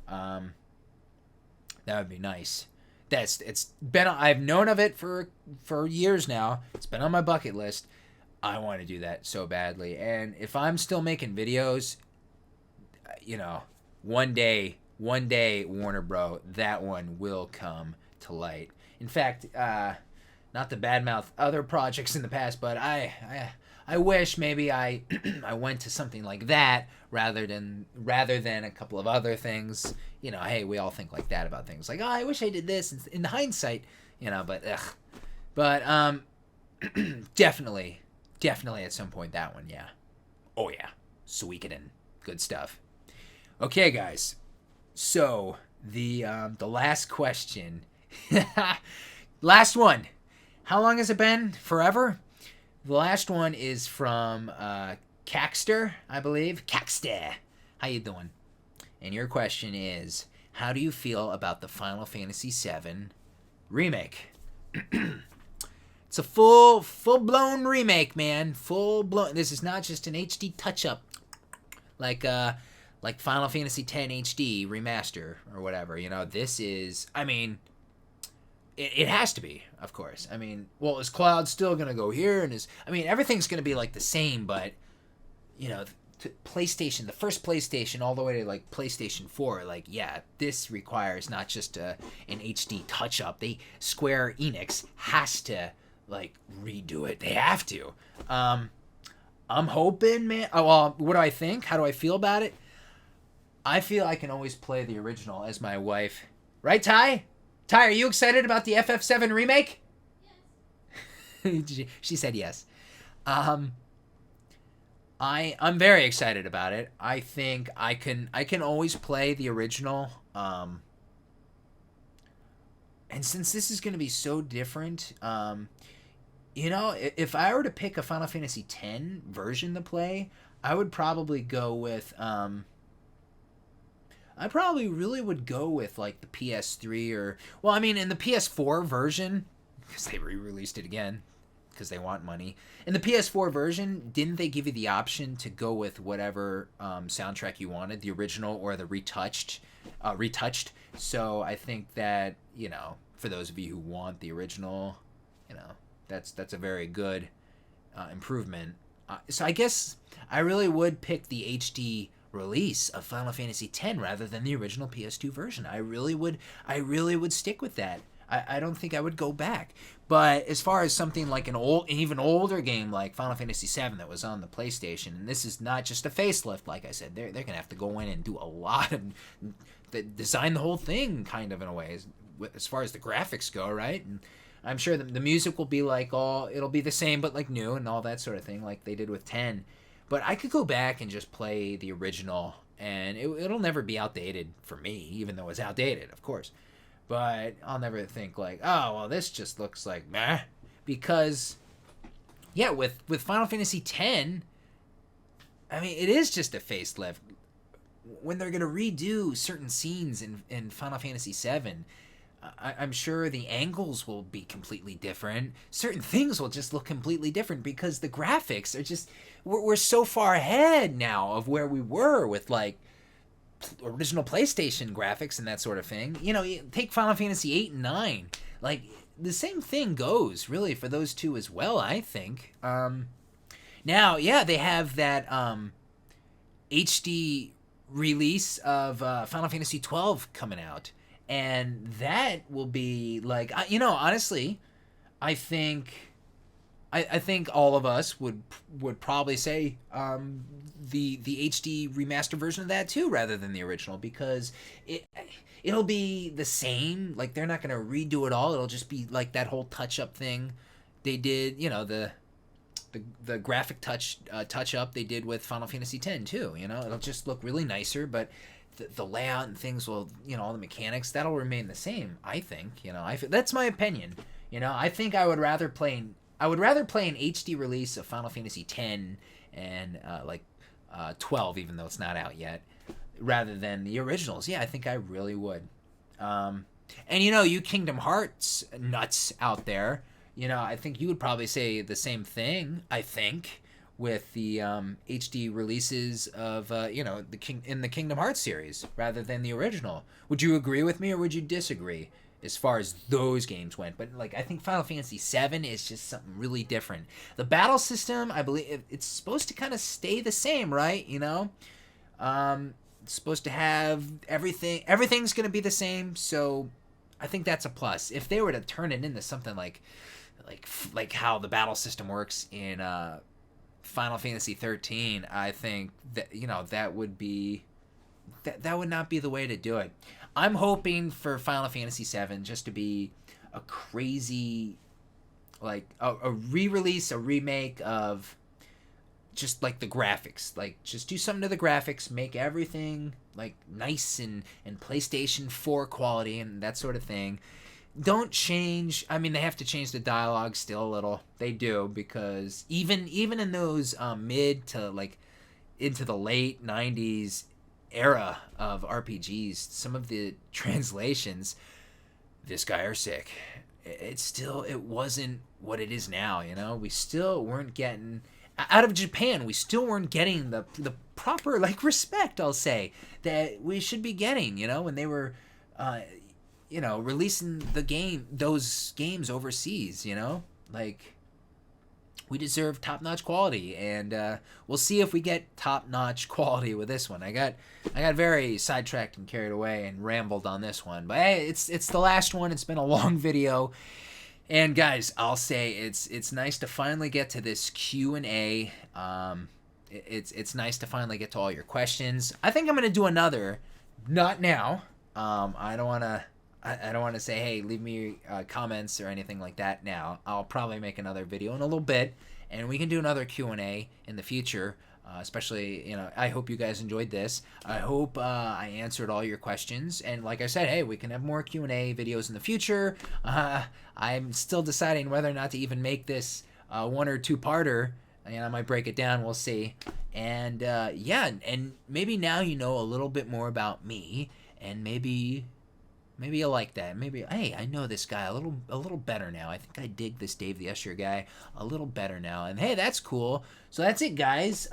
That would be nice. I've known of it for years now. It's been on my bucket list. I want to do that so badly. And if I'm still making videos, you know, one day, Warner Bro, that one will come to light. In fact, not to badmouth other projects in the past, but I wish maybe I I went to something like that rather than a couple of other things. You know, hey, we all think like that about things. Like, oh, I wish I did this in hindsight, you know, but definitely at some point that one, yeah. Oh yeah, Suikoden, good stuff. Okay, guys. So, the last question. Last one. How long has it been? Forever? The last one is from Caxter, I believe. Caxter. How you doing? And your question is, how do you feel about the Final Fantasy VII Remake? It's a full-blown remake, man. Full-blown. This is not just an HD touch-up like Final Fantasy X HD remaster or whatever. You know, this is, I mean, it has to be, of course. I mean, well, is Cloud still going to go here? And everything's going to be like the same, but, you know, PlayStation, the first PlayStation all the way to like PlayStation 4, like, yeah, this requires not just an HD touch-up. Square Enix has to, like, redo it. They have to. I'm hoping, man. Oh, well, what do I think? How do I feel about it? I feel I can always play the original as my wife. Right, Ty? Ty, are you excited about the FF7 remake? Yes. She said yes. I'm very excited about it. I think I can always play the original. And since this is going to be so different, If I were to pick a Final Fantasy X version to play, I would probably go with I probably really would go with like the PS3 or well, I mean in the PS4 version because they re-released it again because they want money. In the PS4 version, didn't they give you the option to go with whatever soundtrack you wanted, the original or the retouched? So I think that for those of you who want the original, that's a very good improvement. So I guess I really would pick the HD release of Final Fantasy X rather than the original PS2 version. I really would stick with that. I don't think I would go back. But as far as something like an even older game like Final Fantasy VII that was on the PlayStation, and this is not just a facelift, like I said, they're gonna have to go in and do a lot of design the whole thing kind of in a way as far as the graphics go, right? And I'm sure the music will be it'll be the same but like new and all that sort of thing like they did with 10. But I could go back and just play the original, and it'll never be outdated for me, even though it's outdated, of course. But I'll never think like, oh, well, this just looks like meh. Because, yeah, with Final Fantasy X, I mean, it is just a facelift. When they're going to redo certain scenes in Final Fantasy VII, I'm sure the angles will be completely different. Certain things will just look completely different because the graphics are just... We're so far ahead now of where we were with, like, original PlayStation graphics and that sort of thing. Take Final Fantasy 8 and 9. Like, the same thing goes, really, for those two as well, I think. Now, yeah, they have that HD release of Final Fantasy 12 coming out. And that will be like, honestly, I think all of us would probably say the HD remaster version of that too, rather than the original, because it'll be the same. Like they're not gonna redo it all. It'll just be like that whole touch up thing they did. The graphic touch up they did with Final Fantasy X too. It'll just look really nicer, but the layout and things will, all the mechanics, that'll remain the same, I think. That's my opinion. I think I would rather play an HD release of Final Fantasy X and 12, even though it's not out yet, rather than the originals. Yeah, I think I really would. And you Kingdom Hearts nuts out there, I think you would probably say the same thing, I think, with the HD releases of in the Kingdom Hearts series rather than the original. Would you agree with me or would you disagree as far as those games went? But I think Final Fantasy VII is just something really different. The battle system, I believe it's supposed to kind of stay the same, right? It's supposed to have everything's going to be the same, so I think that's a plus. If they were to turn it into something like how the battle system works in Final Fantasy 13, I think that that would not be the way to do it. I'm hoping for Final Fantasy 7 just to be a crazy a re-release, a remake of just like the graphics. Just do something to the graphics, make everything nice and PlayStation 4 quality and that sort of thing. Don't change. I mean, they have to change the dialogue still a little. They do, because even in those mid to into the late 90s era of RPGs, some of the translations, this guy are sick. It wasn't what it is now. We still weren't getting out of Japan. We still weren't getting the proper respect, I'll say, that we should be getting. When they were releasing those games overseas, we deserve top-notch quality, and we'll see if we get top-notch quality with this one. I got very sidetracked and carried away and rambled on this one, but hey, it's the last one. It's been a long video, and guys, I'll say it's nice to finally get to this Q&A. It's nice to finally get to all your questions. I think I'm gonna do another, not now. I don't want to say, hey, leave me comments or anything like that now. I'll probably make another video in a little bit, and we can do another Q&A in the future. Especially, I hope you guys enjoyed this. I hope I answered all your questions. And like I said, hey, we can have more Q&A videos in the future. I'm still deciding whether or not to even make this one or two-parter. I might break it down. We'll see. And and maybe now you know a little bit more about me, and maybe you like that. Maybe, hey, I know this guy a little better now. I think I dig this Dave the Usher guy a little better now. And hey, that's cool. So that's it, guys.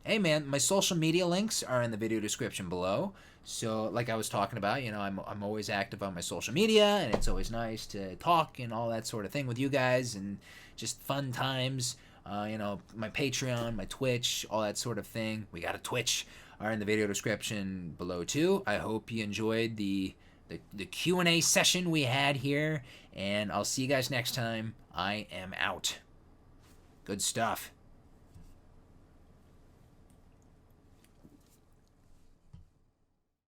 Hey, man, my social media links are in the video description below. So like I was talking about, I'm always active on my social media, and it's always nice to talk and all that sort of thing with you guys, and just fun times. My Patreon, my Twitch, all that sort of thing. We got a Twitch are in the video description below too. I hope you enjoyed the Q&A session we had here, and I'll see you guys next time. I am out. Good stuff.